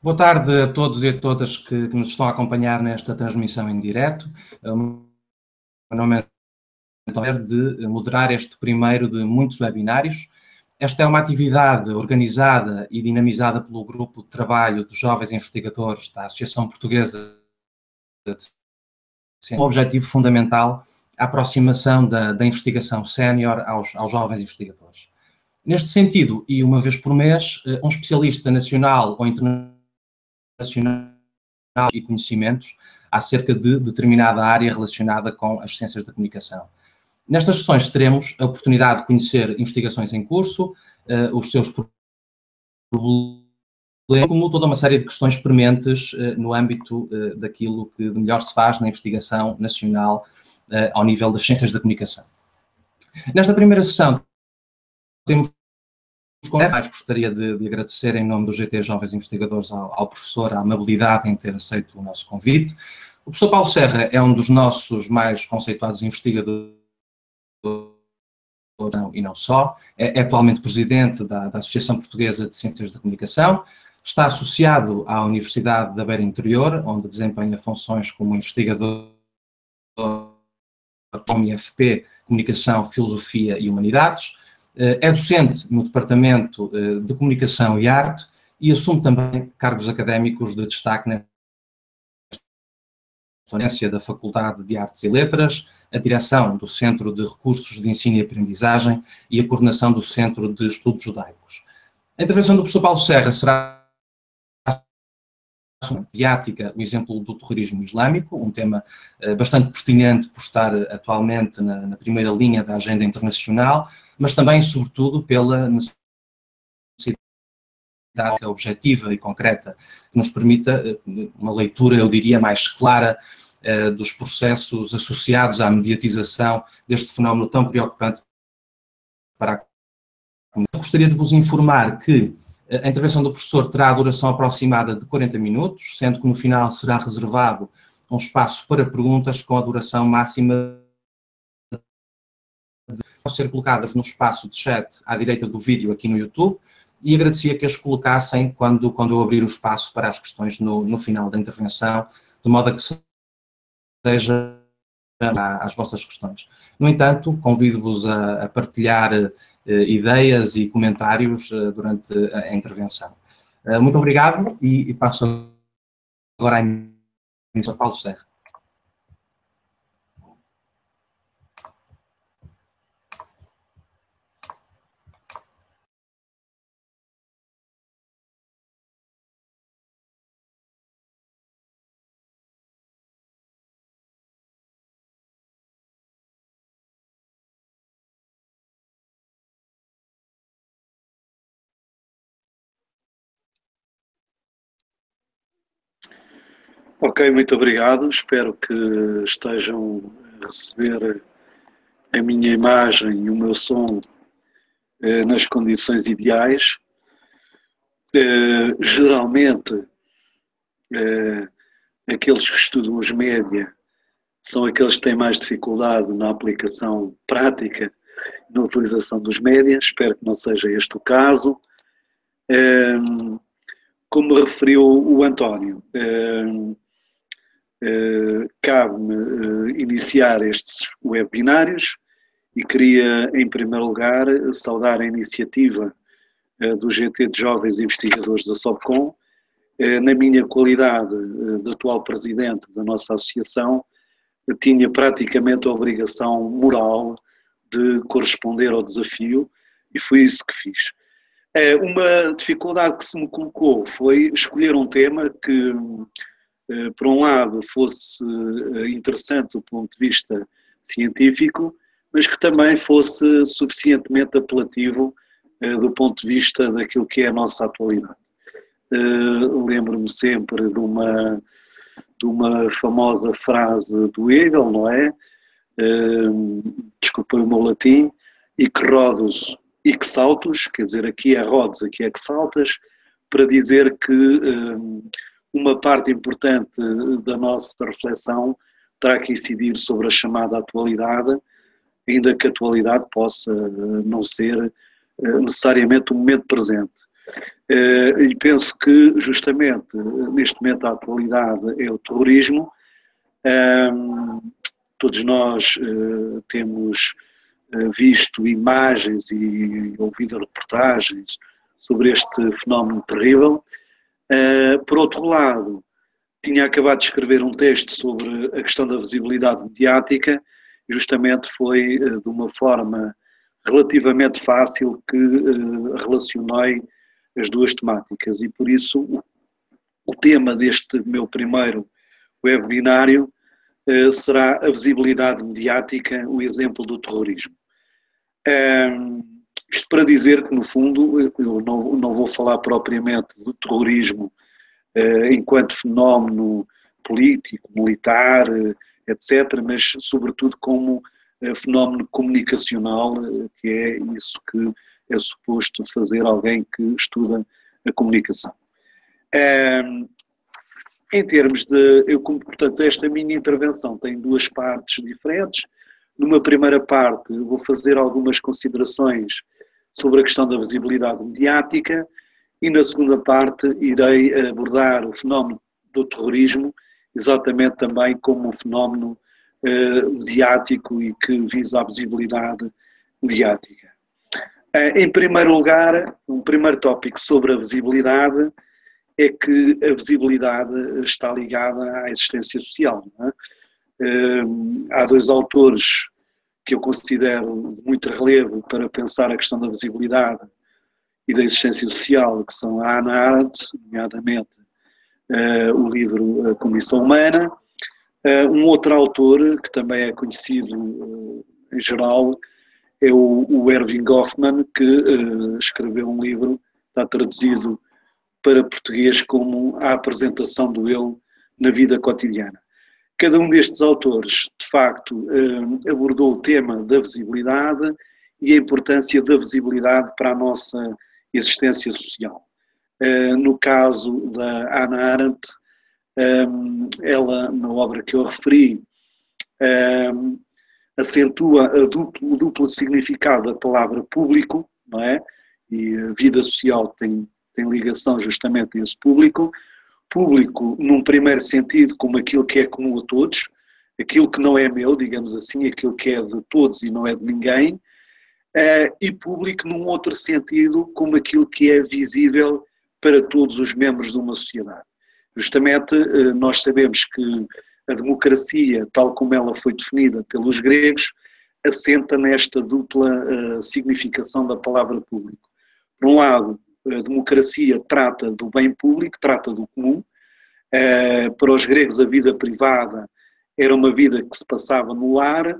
Boa tarde a todos e a todas que nos estão a acompanhar nesta transmissão em direto. O meu nome é António, de moderar este primeiro de muitos webinários. Esta é uma atividade organizada e dinamizada pelo Grupo de Trabalho dos Jovens Investigadores da Associação Portuguesa de Ciência, com o objetivo fundamental a aproximação da investigação sénior aos jovens investigadores. Neste sentido, e uma vez por mês, um especialista nacional ou internacional e conhecimentos acerca de determinada área relacionada com as ciências da comunicação. Nestas sessões teremos a oportunidade de conhecer investigações em curso, os seus problemas, como toda uma série de questões prementes no âmbito daquilo que de melhor se faz na investigação nacional ao nível das ciências da comunicação. Nesta primeira sessão temos mais gostaria de agradecer em nome do GT Jovens Investigadores ao professor a amabilidade em ter aceito o nosso convite. O professor Paulo Serra é um dos nossos mais conceituados investigadores e não só, é atualmente presidente da Associação Portuguesa de Ciências da Comunicação, está associado à Universidade da Beira Interior, onde desempenha funções como investigador com IFP, Comunicação, Filosofia e Humanidades. É docente no Departamento de Comunicação e Arte e assume também cargos académicos de destaque na gerência da Faculdade de Artes e Letras, a direção do Centro de Recursos de Ensino e Aprendizagem e a coordenação do Centro de Estudos Judaicos. A intervenção do professor Paulo Serra será mediática, o exemplo do terrorismo islâmico, um tema bastante pertinente por estar atualmente na primeira linha da agenda internacional, mas também, sobretudo, pela necessidade objetiva e concreta que nos permita uma leitura, eu diria, mais clara dos processos associados à mediatização deste fenómeno tão preocupante para a comunidade. Gostaria de vos informar que a intervenção do professor terá a duração aproximada de 40 minutos, sendo que no final será reservado um espaço para perguntas com a duração máxima de ser colocadas no espaço de chat à direita do vídeo aqui no YouTube, e agradecia que as colocassem quando eu abrir o espaço para as questões no final da intervenção, de modo a que seja às vossas questões. No entanto, convido-vos a partilhar ideias e comentários durante a intervenção. Muito obrigado e passo agora a emissão a Paulo Serra. Ok, muito obrigado. Espero que estejam a receber a minha imagem e o meu som nas condições ideais. Geralmente, aqueles que estudam os média são aqueles que têm mais dificuldade na aplicação prática, na utilização dos média. Espero que não seja este o caso. Como referiu o António, cabe-me iniciar estes webinários e queria, em primeiro lugar, saudar a iniciativa do GT de Jovens Investigadores da SOBCOM. Na minha qualidade de atual presidente da nossa associação, tinha praticamente a obrigação moral de corresponder ao desafio e foi isso que fiz. Uma dificuldade que se me colocou foi escolher um tema que, por um lado, fosse interessante do ponto de vista científico, mas que também fosse suficientemente apelativo do ponto de vista daquilo que é a nossa atualidade. Lembro-me sempre de uma famosa frase do Hegel, não é? Desculpem o meu latim, hic Rhodus, hic saltus, quer dizer, aqui é Rhodes, aqui é que saltas, para dizer que uma parte importante da nossa reflexão terá que incidir sobre a chamada atualidade, ainda que a atualidade possa não ser necessariamente o momento presente. E penso que, justamente, neste momento a atualidade é o terrorismo. Todos nós temos visto imagens e ouvido reportagens sobre este fenómeno terrível. Por outro lado, tinha acabado de escrever um texto sobre a questão da visibilidade mediática, e justamente foi de uma forma relativamente fácil que relacionei as duas temáticas, e por isso o tema deste meu primeiro webinário será a visibilidade mediática, o exemplo do terrorismo. Isto para dizer que, no fundo, eu não vou falar propriamente do terrorismo enquanto fenómeno político, militar, etc., mas sobretudo como fenómeno comunicacional, que é isso que é suposto fazer alguém que estuda a comunicação. Em termos de, portanto, esta minha intervenção tem duas partes diferentes. Numa primeira parte, vou fazer algumas considerações sobre a questão da visibilidade mediática, e na segunda parte irei abordar o fenómeno do terrorismo, exatamente também como um fenómeno mediático e que visa a visibilidade mediática. Em primeiro lugar, um primeiro tópico sobre a visibilidade é que a visibilidade está ligada à existência social. Não é? Há dois autores que eu considero de muito relevo para pensar a questão da visibilidade e da existência social, que são a Hannah Arendt, nomeadamente o livro A Condição Humana. Um outro autor, que também é conhecido em geral, é o Erving Goffman, que escreveu um livro, está traduzido para português como A Apresentação do Eu na Vida Cotidiana. Cada um destes autores, de facto, abordou o tema da visibilidade e a importância da visibilidade para a nossa existência social. No caso da Hannah Arendt, ela, na obra que eu referi, acentua o duplo significado da palavra público, não é? E a vida social tem ligação justamente a esse público. Público, num primeiro sentido, como aquilo que é comum a todos, aquilo que não é meu, digamos assim, aquilo que é de todos e não é de ninguém, e público num outro sentido, como aquilo que é visível para todos os membros de uma sociedade. Justamente, nós sabemos que a democracia, tal como ela foi definida pelos gregos, assenta nesta dupla significação da palavra público. Por um lado, a democracia trata do bem público, trata do comum. Para os gregos, a vida privada era uma vida que se passava no lar,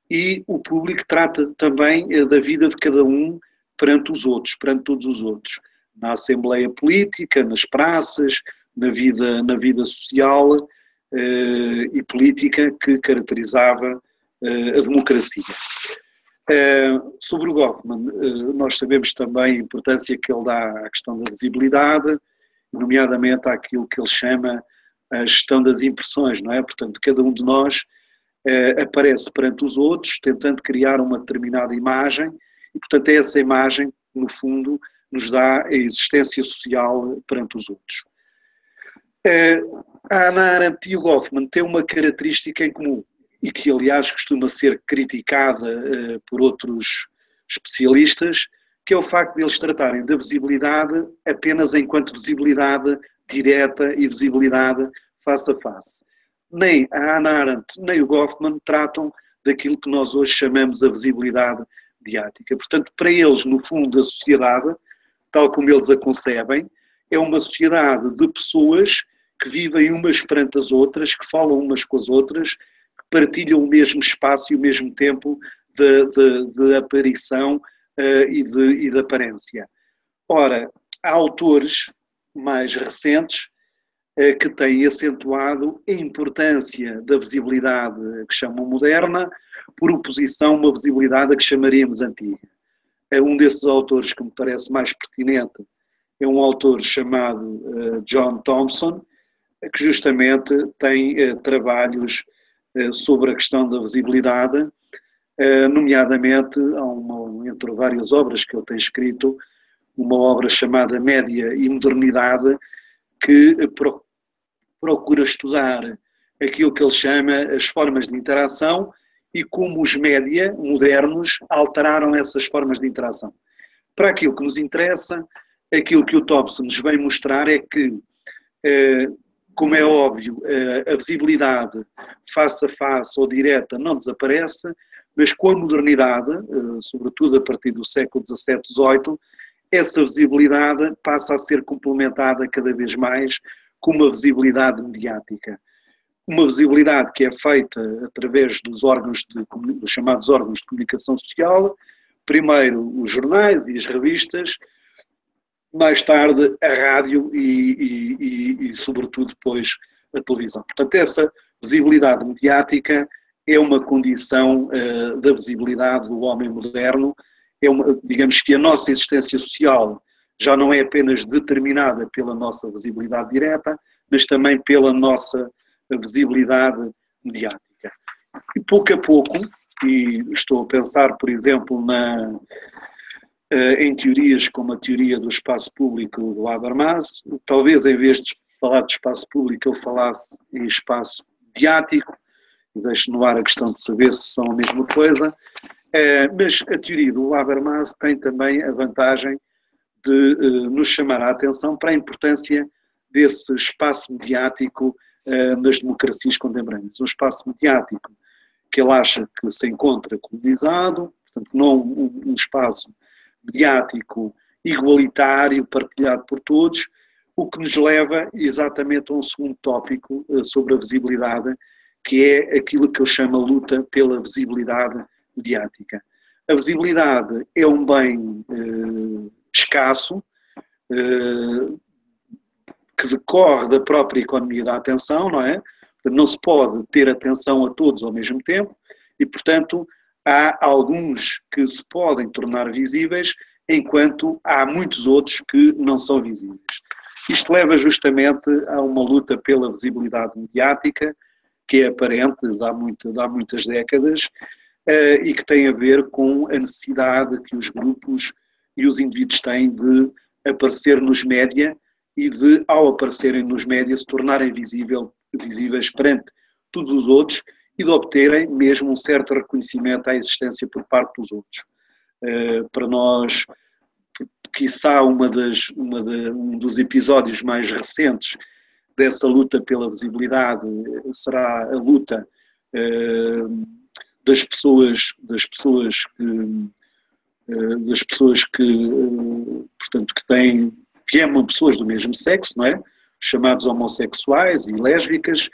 e o público trata também da vida de cada um perante os outros, perante todos os outros. Na assembleia política, nas praças, na vida social e política que caracterizava a democracia. Sobre o Goffman, nós sabemos também a importância que ele dá à questão da visibilidade, nomeadamente àquilo que ele chama a gestão das impressões, não é? Portanto, cada um de nós aparece perante os outros, tentando criar uma determinada imagem, e, portanto, é essa imagem que, no fundo, nos dá a existência social perante os outros. A Hannah Arendt e o Goffman têm uma característica em comum, e que, aliás, costuma ser criticada por outros especialistas, que é o facto de eles tratarem da visibilidade apenas enquanto visibilidade direta e visibilidade face a face. Nem a Hannah Arendt nem o Goffman tratam daquilo que nós hoje chamamos a visibilidade mediática. Portanto, para eles, no fundo, a sociedade, tal como eles a concebem, é uma sociedade de pessoas que vivem umas perante as outras, que falam umas com as outras, que partilham o mesmo espaço e o mesmo tempo de aparição e de aparência. Ora, há autores mais recentes que têm acentuado a importância da visibilidade que chamam moderna, por oposição a uma visibilidade a que chamaríamos antiga. Um desses autores que me parece mais pertinente é um autor chamado John Thompson, que justamente tem trabalhos sobre a questão da visibilidade, nomeadamente, entre várias obras que ele tem escrito, uma obra chamada Média e Modernidade, que procura estudar aquilo que ele chama as formas de interação e como os média modernos alteraram essas formas de interação. Para aquilo que nos interessa, aquilo que o Thompson nos vem mostrar é que, como é óbvio, a visibilidade face a face ou direta não desaparece, mas com a modernidade, sobretudo a partir do século XVII, XVIII, essa visibilidade passa a ser complementada cada vez mais com uma visibilidade mediática. Uma visibilidade que é feita através dos dos chamados órgãos de comunicação social, primeiro os jornais e as revistas, mais tarde a rádio e sobretudo depois a televisão. Portanto, essa visibilidade mediática é uma condição da visibilidade do homem moderno. Digamos que a nossa existência social já não é apenas determinada pela nossa visibilidade direta, mas também pela nossa visibilidade mediática. E pouco a pouco, e estou a pensar, por exemplo, em teorias como a teoria do espaço público do Habermas, talvez em vez de falar de espaço público eu falasse em espaço mediático, e deixo no ar a questão de saber se são a mesma coisa, mas a teoria do Habermas tem também a vantagem de nos chamar a atenção para a importância desse espaço mediático nas democracias contemporâneas. Um espaço mediático que ele acha que se encontra colonizado, portanto não um espaço mediático igualitário, partilhado por todos, o que nos leva exatamente a um segundo tópico sobre a visibilidade, que é aquilo que eu chamo a luta pela visibilidade mediática. A visibilidade é um bem escasso, que decorre da própria economia da atenção, não é? Não se pode ter atenção a todos ao mesmo tempo e, portanto, há alguns que se podem tornar visíveis, enquanto há muitos outros que não são visíveis. Isto leva justamente a uma luta pela visibilidade mediática, que é aparente há muitas décadas, e que tem a ver com a necessidade que os grupos e os indivíduos têm de aparecer nos média e de, ao aparecerem nos média, se tornarem visíveis perante todos os outros e de obterem mesmo um certo reconhecimento à existência por parte dos outros. Para nós, quiçá um dos episódios mais recentes dessa luta pela visibilidade será a luta das pessoas que amam pessoas do mesmo sexo, não é? Os chamados homossexuais e lésbicas,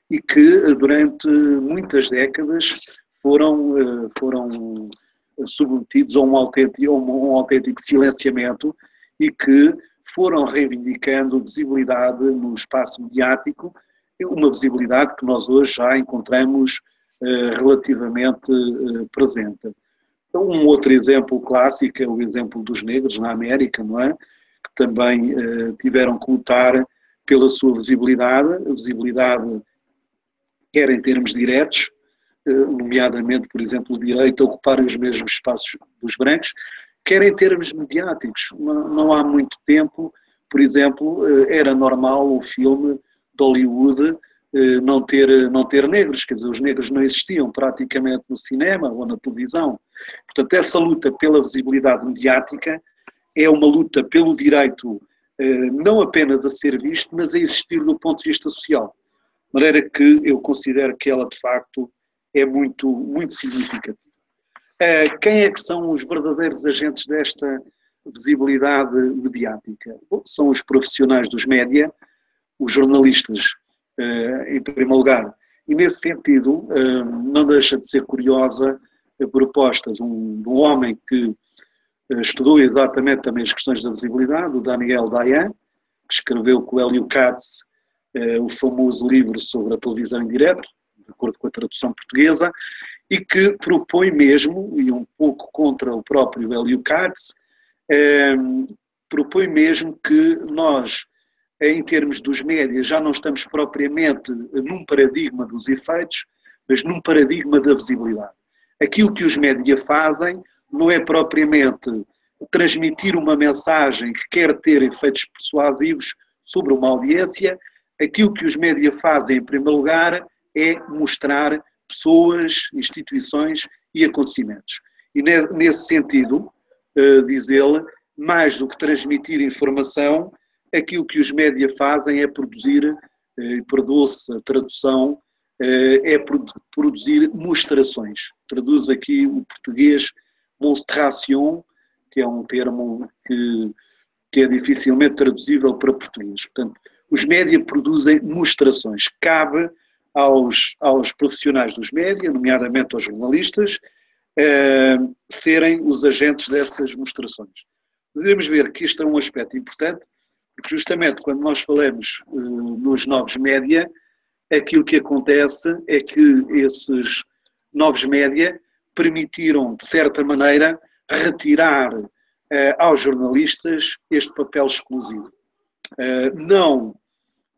e que durante muitas décadas foram submetidos a um autêntico silenciamento e que foram reivindicando visibilidade no espaço mediático, uma visibilidade que nós hoje já encontramos relativamente presente. Um outro exemplo clássico é o exemplo dos negros na América, não é? Que também tiveram que lutar pela sua visibilidade, a visibilidade quer em termos diretos, nomeadamente, por exemplo, o direito a ocuparem os mesmos espaços dos brancos, quer em termos mediáticos. Não há muito tempo, por exemplo, era normal o filme de Hollywood não ter negros, quer dizer, os negros não existiam praticamente no cinema ou na televisão. Portanto, essa luta pela visibilidade mediática é uma luta pelo direito não apenas a ser visto, mas a existir do ponto de vista social. De maneira que eu considero que ela, de facto, é muito, muito significativa. Quem é que são os verdadeiros agentes desta visibilidade mediática? Bom, são os profissionais dos média, os jornalistas, em primeiro lugar. E, nesse sentido, não deixa de ser curiosa a proposta de um homem que estudou exatamente também as questões da visibilidade, o Daniel Dayan, que escreveu com o Hélio Katz o famoso livro sobre a televisão em direto, de acordo com a tradução portuguesa, e que propõe mesmo, e um pouco contra o próprio Hélio Katz, propõe mesmo que nós, em termos dos médias, já não estamos propriamente num paradigma dos efeitos, mas num paradigma da visibilidade. Aquilo que os médias fazem não é propriamente transmitir uma mensagem que quer ter efeitos persuasivos sobre uma audiência, aquilo que os média fazem, em primeiro lugar, é mostrar pessoas, instituições e acontecimentos. E nesse sentido, diz ele, mais do que transmitir informação, aquilo que os média fazem é produzir, perdoa-se a tradução, é produzir mostrações. Traduz aqui o português monstration, que é um termo que é dificilmente traduzível para português. Portanto, os média produzem mostrações. Cabe aos profissionais dos média, nomeadamente aos jornalistas, serem os agentes dessas mostrações. Devemos ver que isto é um aspecto importante, porque justamente quando nós falamos nos novos média, aquilo que acontece é que esses novos média permitiram, de certa maneira, retirar aos jornalistas este papel exclusivo.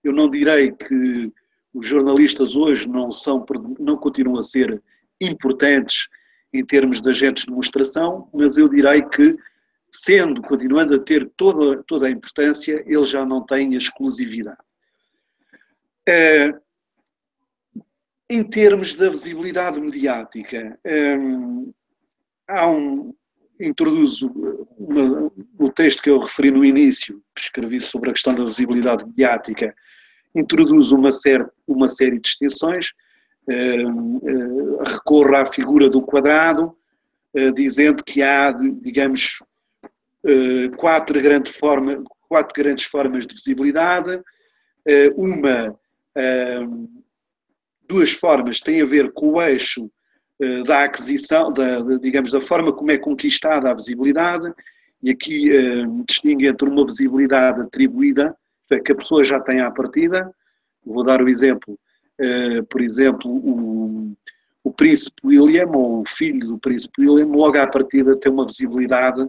Eu não direi que os jornalistas hoje não continuam a ser importantes em termos de agentes de demonstração, mas eu direi que, continuando a ter toda a importância, eles já não têm a exclusividade. Em termos da visibilidade mediática, introduzo no texto que eu referi no início, que escrevi sobre a questão da visibilidade mediática, introduzo uma série de distinções, recorro à figura do quadrado, dizendo que há, digamos, quatro grandes formas de visibilidade. Duas formas têm a ver com o eixo da aquisição, digamos, da forma como é conquistada a visibilidade, e aqui distingue entre uma visibilidade atribuída, que a pessoa já tem à partida. Vou dar o exemplo, por exemplo, o príncipe William, ou o filho do príncipe William, logo à partida tem uma visibilidade,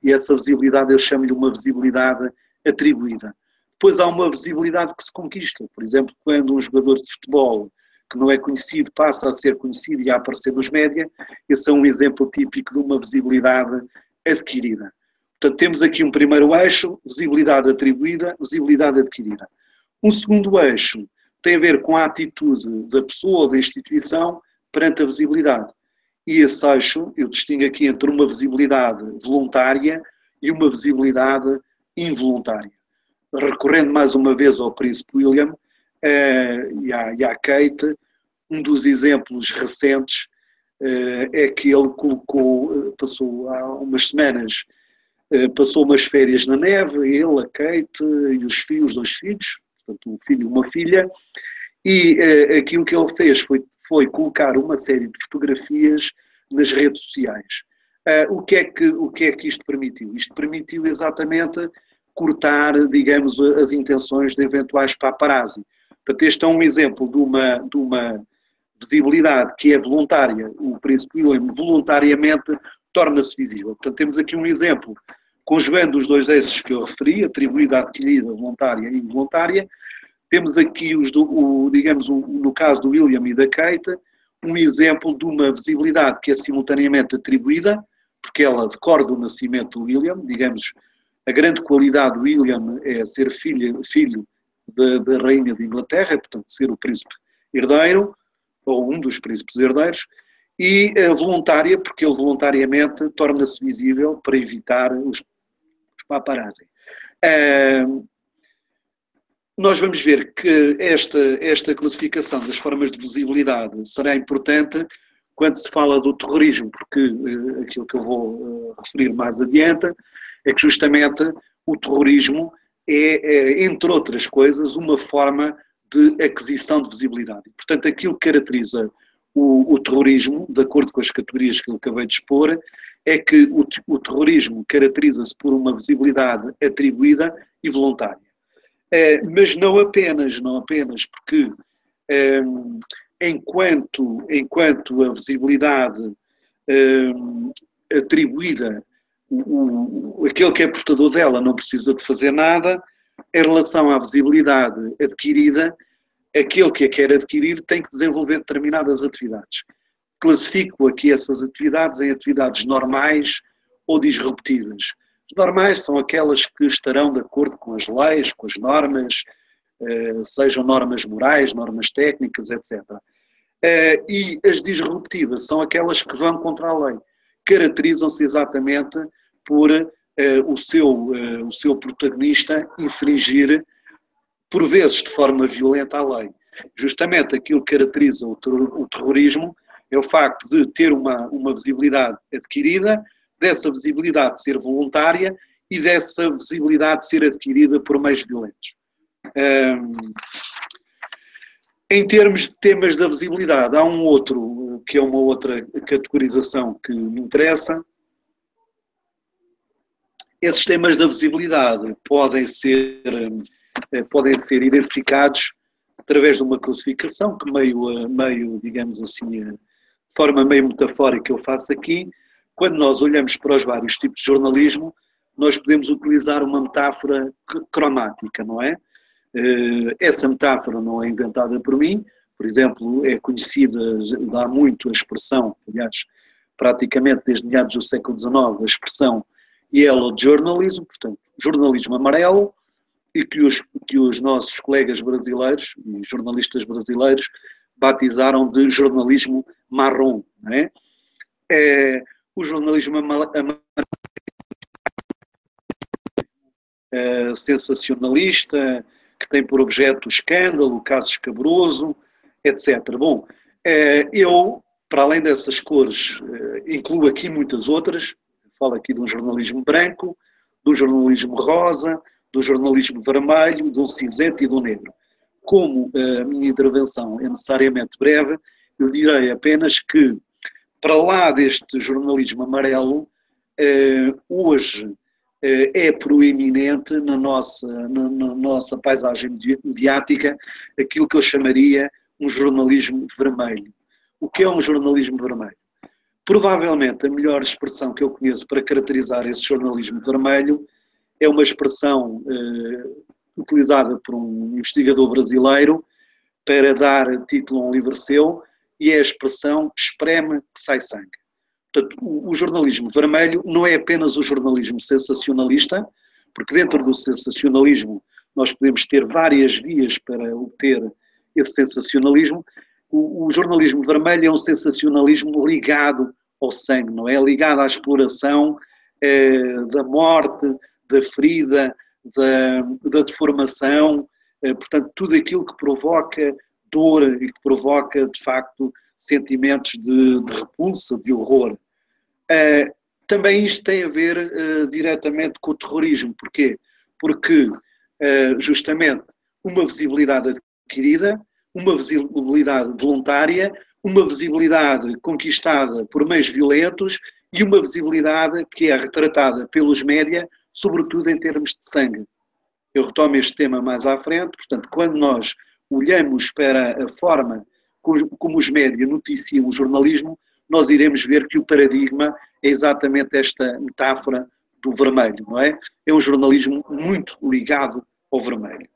e essa visibilidade eu chamo-lhe uma visibilidade atribuída. Depois há uma visibilidade que se conquista, por exemplo, quando um jogador de futebol que não é conhecido passa a ser conhecido e a aparecer nos média, esse é um exemplo típico de uma visibilidade adquirida. Portanto, temos aqui um primeiro eixo, visibilidade atribuída, visibilidade adquirida. Um segundo eixo tem a ver com a atitude da pessoa ou da instituição perante a visibilidade. E esse eixo, eu distingo aqui entre uma visibilidade voluntária e uma visibilidade involuntária. Recorrendo mais uma vez ao príncipe William e à Kate, um dos exemplos recentes é que ele passou há umas semanas, passou umas férias na neve, ele, a Kate e os dois filhos, portanto um filho e uma filha, e aquilo que ele fez foi colocar uma série de fotografias nas redes sociais. O que é que isto permitiu? Isto permitiu exatamente cortar, digamos, as intenções de eventuais paparazzi. Portanto, este é um exemplo de uma visibilidade que é voluntária. O príncipe William voluntariamente torna-se visível. Portanto, temos aqui um exemplo, conjugando os dois eixos que eu referi, atribuída, adquirida, voluntária e involuntária. Temos aqui, digamos, no caso do William e da Kate, um exemplo de uma visibilidade que é simultaneamente atribuída, porque ela decorre do nascimento do William, digamos, a grande qualidade do William é ser filho da rainha de Inglaterra, portanto, ser o príncipe herdeiro, ou um dos príncipes herdeiros, e voluntária, porque ele voluntariamente torna-se visível para evitar os paparazzi. Nós vamos ver que esta classificação das formas de visibilidade será importante quando se fala do terrorismo, porque aquilo que eu vou referir mais adiante é que justamente o terrorismo é, entre outras coisas, uma forma de aquisição de visibilidade. Portanto, aquilo que caracteriza o terrorismo, de acordo com as categorias que eu acabei de expor, é que o terrorismo caracteriza-se por uma visibilidade atribuída e voluntária. Mas não apenas, porque enquanto a visibilidade atribuída, aquele que é portador dela não precisa de fazer nada, em relação à visibilidade adquirida, aquele que a quer adquirir tem que desenvolver determinadas atividades. Classifico aqui essas atividades em atividades normais ou disruptivas. As normais são aquelas que estarão de acordo com as leis, com as normas, sejam normas morais, normas técnicas, etc. E as disruptivas são aquelas que vão contra a lei. Caracterizam-se exatamente por o seu protagonista infringir, por vezes de forma violenta, a lei. Justamente aquilo que caracteriza o terrorismo é o facto de ter uma visibilidade adquirida, dessa visibilidade ser voluntária e dessa visibilidade ser adquirida por meios violentos. Em termos de temas da visibilidade, há um outro, que é uma outra categorização que me interessa. Esses temas da visibilidade podem ser identificados através de uma classificação que meio, digamos assim, de forma meio metafórica eu faço aqui. Quando nós olhamos para os vários tipos de jornalismo, nós podemos utilizar uma metáfora cromática, não é? Essa metáfora não é inventada por mim, por exemplo, é conhecida há muito a expressão, aliás, praticamente desde meados do século XIX, a expressão yellow journalism, portanto, jornalismo amarelo, e que os nossos colegas brasileiros e jornalistas brasileiros batizaram de jornalismo marrom, não é? O jornalismo amarelo sensacionalista, que tem por objeto o escândalo, o caso escabroso, etc. Bom, eu, para além dessas cores, incluo aqui muitas outras. Falo aqui de um jornalismo branco, do jornalismo rosa, do jornalismo vermelho, do cinzento e do negro. Como a minha intervenção é necessariamente breve, eu direi apenas que, para lá deste jornalismo amarelo, hoje é proeminente na nossa paisagem mediática aquilo que eu chamaria um jornalismo vermelho. O que é um jornalismo vermelho? Provavelmente a melhor expressão que eu conheço para caracterizar esse jornalismo vermelho é uma expressão utilizada por um investigador brasileiro para dar título a um livro seu, e é a expressão espreme que sai sangue. Portanto, o jornalismo vermelho não é apenas o jornalismo sensacionalista, porque dentro do sensacionalismo nós podemos ter várias vias para obter esse sensacionalismo. O jornalismo vermelho é um sensacionalismo ligado ao sangue, não é? Ligado à exploração da morte, da ferida, da deformação, portanto, tudo aquilo que provoca dor e que provoca, de facto, sentimentos de repulsa, de horror. Também isto tem a ver diretamente com o terrorismo. Porquê? Porque, justamente, uma visibilidade adquirida, uma visibilidade voluntária, uma visibilidade conquistada por meios violentos e uma visibilidade que é retratada pelos média, sobretudo em termos de sangue. Eu retomo este tema mais à frente. Portanto, quando nós olhamos para a forma como os média noticiam o jornalismo, nós iremos ver que o paradigma é exatamente esta metáfora do vermelho, não é? É um jornalismo muito ligado ao vermelho.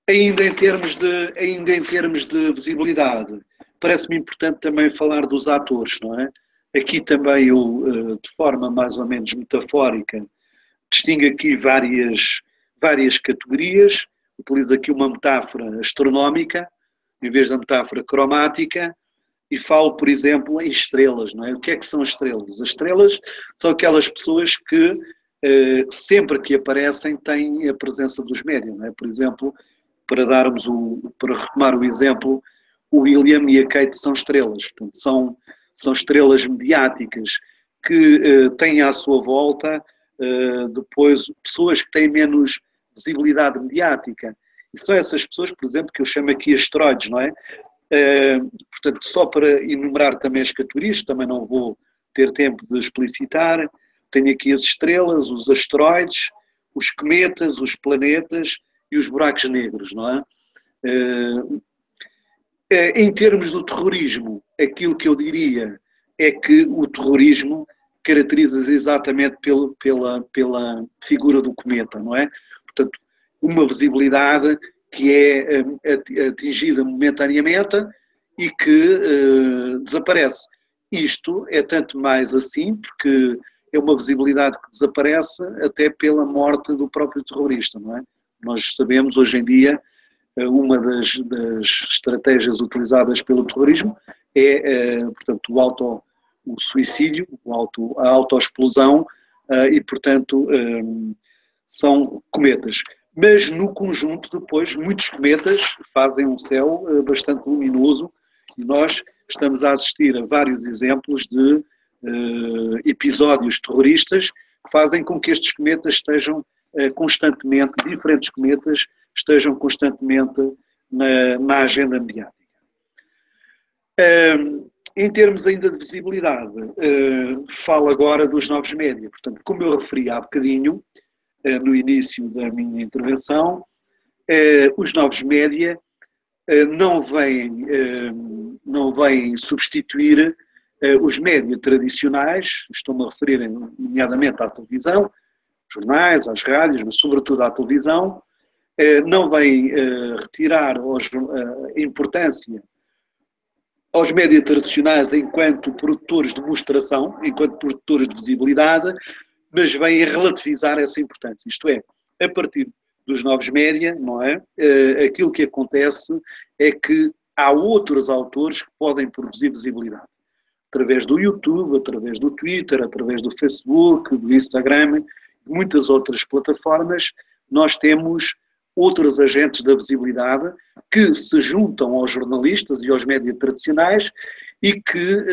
Ainda em termos de visibilidade, parece-me importante também falar dos atores, não é? Aqui também eu, de forma mais ou menos metafórica, distingo aqui várias categorias, utilizo aqui uma metáfora astronómica, em vez da metáfora cromática, e falo, por exemplo, em estrelas, não é? O que é que são estrelas? As estrelas são aquelas pessoas que, sempre que aparecem, têm a presença dos médias, não é? Por exemplo, para retomar o exemplo, o William e a Kate são estrelas, portanto, são estrelas mediáticas que têm à sua volta depois pessoas que têm menos visibilidade mediática. E são essas pessoas, por exemplo, que eu chamo aqui asteroides, não é? Portanto, só para enumerar também as categorias, também não vou ter tempo de explicitar, tenho aqui as estrelas, os asteroides, os cometas, os planetas e os buracos negros, não é? Em termos do terrorismo, aquilo que eu diria é que o terrorismo caracteriza-se exatamente pela figura do cometa, não é? Portanto, uma visibilidade que é atingida momentaneamente e que desaparece. Isto é tanto mais assim porque é uma visibilidade que desaparece até pela morte do próprio terrorista, não é? Nós sabemos hoje em dia, uma das estratégias utilizadas pelo terrorismo é, portanto, o suicídio, a autoexplosão e, portanto, são cometas. Mas, no conjunto, depois, muitos cometas fazem um céu bastante luminoso e nós estamos a assistir a vários exemplos de episódios terroristas que fazem com que estes cometas estejam constantemente, diferentes cometas, estejam constantemente na agenda mediática. Em termos ainda de visibilidade, falo agora dos novos média. Portanto, como eu referi há bocadinho, no início da minha intervenção, os novos média não vêm substituir os média tradicionais, estou-me a referir nomeadamente à televisão, jornais, às rádios, mas sobretudo à televisão, não vêm retirar a importância aos média tradicionais enquanto produtores de mostração, enquanto produtores de visibilidade, mas vêm relativizar essa importância. Isto é, a partir dos novos média, não é? Aquilo que acontece é que há outros autores que podem produzir visibilidade. Através do YouTube, através do Twitter, através do Facebook, do Instagram, muitas outras plataformas, nós temos outros agentes da visibilidade que se juntam aos jornalistas e aos média tradicionais e que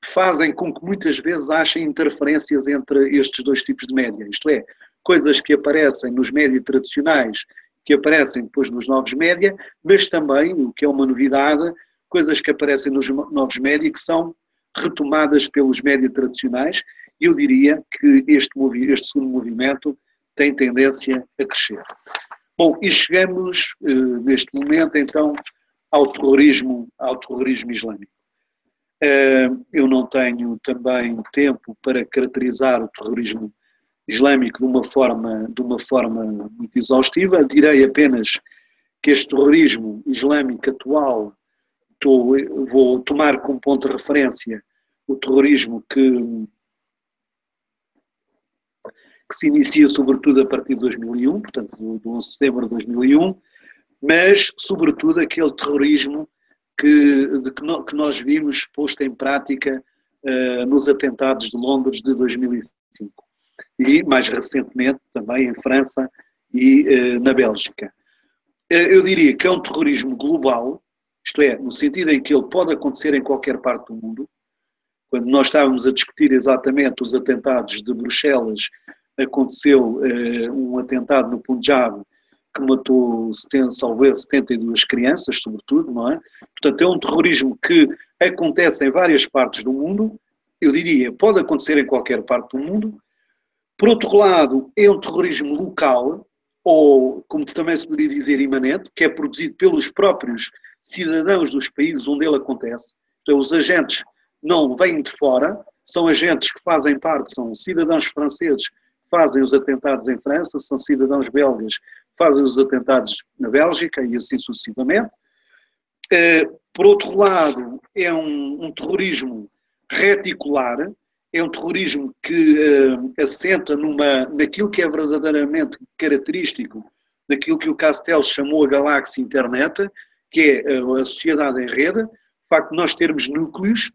fazem com que muitas vezes achem interferências entre estes dois tipos de média. Isto é, coisas que aparecem nos média tradicionais, que aparecem depois nos novos média, mas também, o que é uma novidade, coisas que aparecem nos novos média que são retomadas pelos média tradicionais. Eu diria que este segundo movimento tem tendência a crescer. Bom, e chegamos neste momento então ao terrorismo islâmico. Eu não tenho também tempo para caracterizar o terrorismo islâmico de uma forma muito exaustiva. Direi apenas que este terrorismo islâmico atual, vou tomar como ponto de referência o terrorismo que se inicia sobretudo a partir de 2001, portanto do 11 de setembro de 2001, mas sobretudo aquele terrorismo que nós vimos posto em prática nos atentados de Londres de 2005 e mais recentemente também em França e na Bélgica. Eu diria que é um terrorismo global, isto é, no sentido em que ele pode acontecer em qualquer parte do mundo. Quando nós estávamos a discutir exatamente os atentados de Bruxelas, aconteceu um atentado no Punjab que matou 72 crianças, sobretudo, não é? Portanto, é um terrorismo que acontece em várias partes do mundo, eu diria, pode acontecer em qualquer parte do mundo. Por outro lado, é um terrorismo local, ou, como também se poderia dizer, imanente, que é produzido pelos próprios cidadãos dos países onde ele acontece. Então, os agentes não vêm de fora, são agentes que fazem parte, são cidadãos franceses que fazem os atentados em França, são cidadãos belgas que fazem os atentados na Bélgica e assim sucessivamente. Por outro lado, é um terrorismo reticular, é um terrorismo que assenta naquilo que é verdadeiramente característico daquilo que o Castells chamou a galáxia internet, que é a sociedade em rede, o facto de nós termos núcleos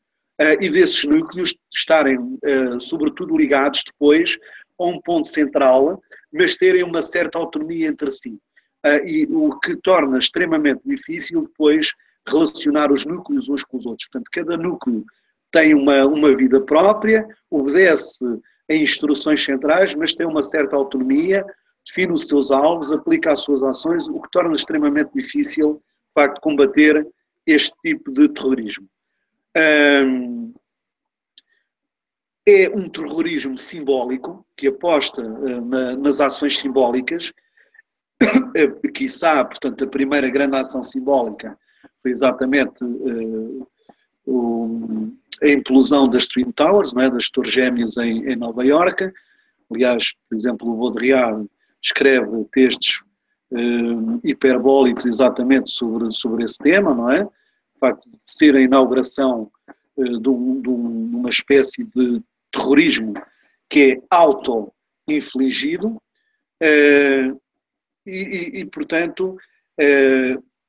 e desses núcleos estarem sobretudo ligados depois a um ponto central, mas terem uma certa autonomia entre si. E o que torna extremamente difícil depois relacionar os núcleos uns com os outros. Portanto, cada núcleo tem uma vida própria, obedece a instruções centrais, mas tem uma certa autonomia, define os seus alvos, aplica as suas ações, o que torna extremamente difícil, de facto, combater este tipo de terrorismo. É um terrorismo simbólico, que aposta nas ações simbólicas, quiçá, portanto, a primeira grande ação simbólica foi exatamente a implosão das Twin Towers, não é? Das Torres Gêmeas em Nova Iorque. Aliás, por exemplo, o Baudrillard escreve textos hiperbólicos exatamente sobre esse tema, não é? facto de ser a inauguração de uma espécie de terrorismo que é auto-infligido portanto,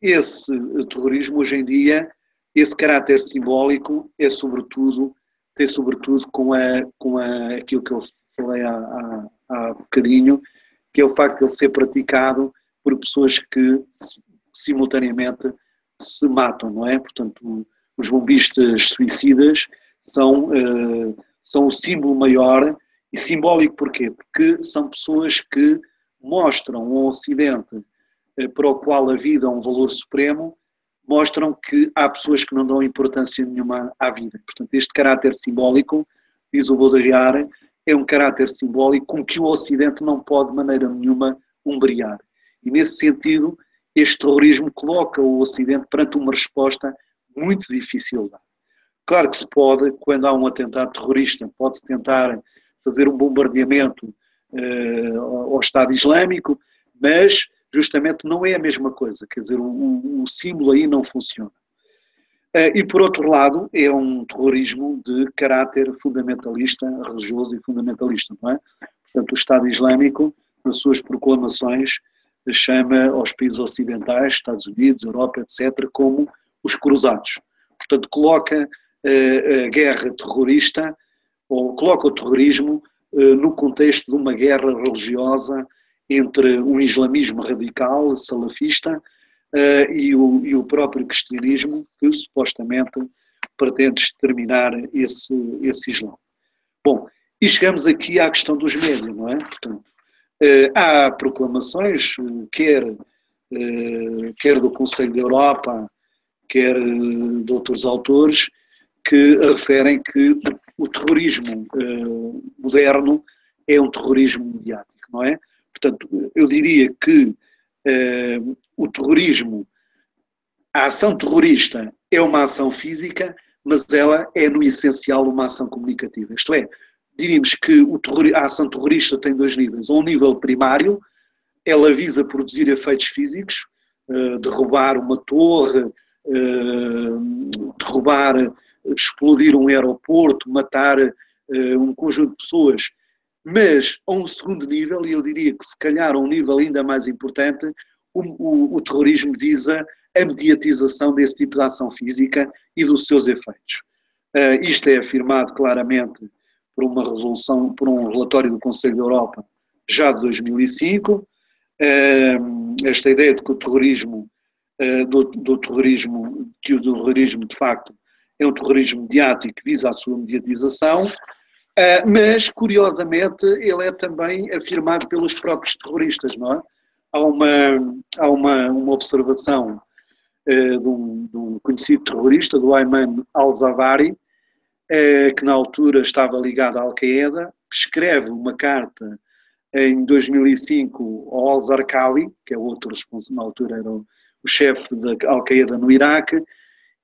esse terrorismo hoje em dia, esse caráter simbólico tem sobretudo com aquilo que eu falei há bocadinho, que é o facto de ele ser praticado por pessoas que simultaneamente se matam, não é? Portanto, os bombistas suicidas são o símbolo maior e simbólico. Porquê? Porque são pessoas que mostram ao Ocidente, para o qual a vida é um valor supremo, mostram que há pessoas que não dão importância nenhuma à vida. Portanto, este caráter simbólico, diz o Baudrillard, é um caráter simbólico com que o Ocidente não pode de maneira nenhuma umbrear. E nesse sentido, este terrorismo coloca o Ocidente perante uma resposta muito difícil de dar. Claro que se pode, quando há um atentado terrorista, pode-se tentar fazer um bombardeamento ao Estado Islâmico, mas justamente não é a mesma coisa, quer dizer, o símbolo aí não funciona. E por outro lado, é um terrorismo de caráter fundamentalista, religioso e fundamentalista, não é? Portanto, o Estado Islâmico, nas suas proclamações, chama aos países ocidentais, Estados Unidos, Europa, etc., como os cruzados. Portanto, coloca a guerra terrorista, ou coloca o terrorismo no contexto de uma guerra religiosa entre um islamismo radical, salafista, e o próprio cristianismo, que supostamente pretende exterminar esse Islão. Bom, e chegamos aqui à questão dos médias, não é? Portanto, há proclamações, quer do Conselho da Europa, quer de outros autores, que referem que o terrorismo moderno é um terrorismo mediático, não é? Portanto, eu diria que o terrorismo, a ação terrorista é uma ação física, mas ela é no essencial uma ação comunicativa. Isto é, diríamos que a ação terrorista tem dois níveis. Um nível primário, ela visa produzir efeitos físicos, derrubar uma torre, explodir um aeroporto, matar um conjunto de pessoas, mas a um segundo nível, e eu diria que se calhar a um nível ainda mais importante, o terrorismo visa a mediatização desse tipo de ação física e dos seus efeitos. Isto é afirmado claramente por uma resolução, por um relatório do Conselho da Europa já de 2005, esta ideia de que o terrorismo, que o terrorismo de facto é um terrorismo mediático que visa a sua mediatização, mas curiosamente ele é também afirmado pelos próprios terroristas, não é? Há uma observação de um conhecido terrorista, do Ayman al-Zawahiri, que na altura estava ligado à Al-Qaeda, que escreve uma carta em 2005 ao al-Zarqawi, que é outro responsável, na altura era o chefe da Al-Qaeda no Iraque,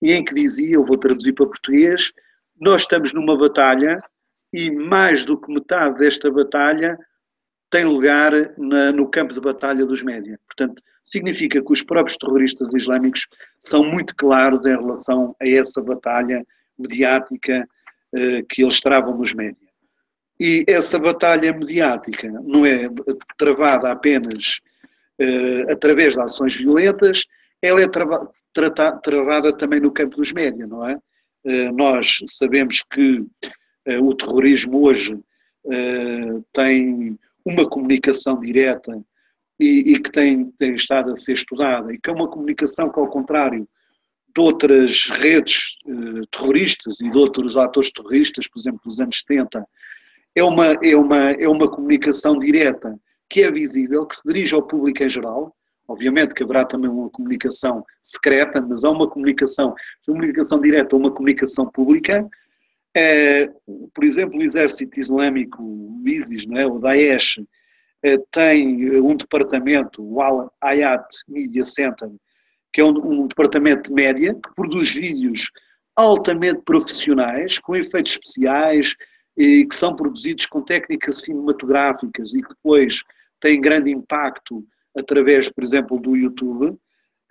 e em que dizia, eu vou traduzir para português, nós estamos numa batalha e mais do que metade desta batalha tem lugar no campo de batalha dos média. Portanto, significa que os próprios terroristas islâmicos são muito claros em relação a essa batalha mediática que eles travam nos média. E essa batalha mediática não é travada apenas através de ações violentas, ela é travada também no campo dos média, não é? Nós sabemos que o terrorismo hoje tem uma comunicação direta e que tem estado a ser estudada, e que é uma comunicação que, ao contrário de outras redes terroristas e de outros atores terroristas, por exemplo, dos anos 70, é uma comunicação direta que é visível, que se dirige ao público em geral. Obviamente que haverá também uma comunicação secreta, mas há uma comunicação direta, uma comunicação pública. Por exemplo, o Exército Islâmico, o ISIS, não é? O Daesh, tem um departamento, o Al-Hayat Media Center, que é um departamento de média, que produz vídeos altamente profissionais, com efeitos especiais, e que são produzidos com técnicas cinematográficas e que depois têm grande impacto através, por exemplo, do YouTube,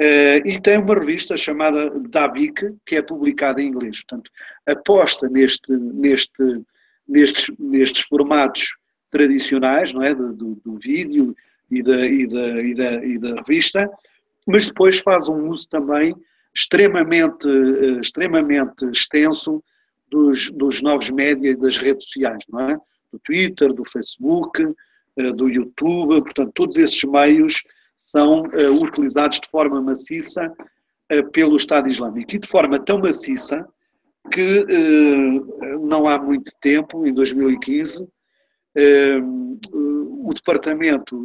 E tem uma revista chamada Dabiq, que é publicada em inglês. Portanto, aposta nestes formatos tradicionais, não é? Do vídeo e da revista, mas depois faz um uso também extremamente extenso dos novos média e das redes sociais, não é? Do Twitter, do Facebook, do YouTube, portanto, todos esses meios são utilizados de forma maciça pelo Estado Islâmico, e de forma tão maciça que não há muito tempo, em 2015, o Departamento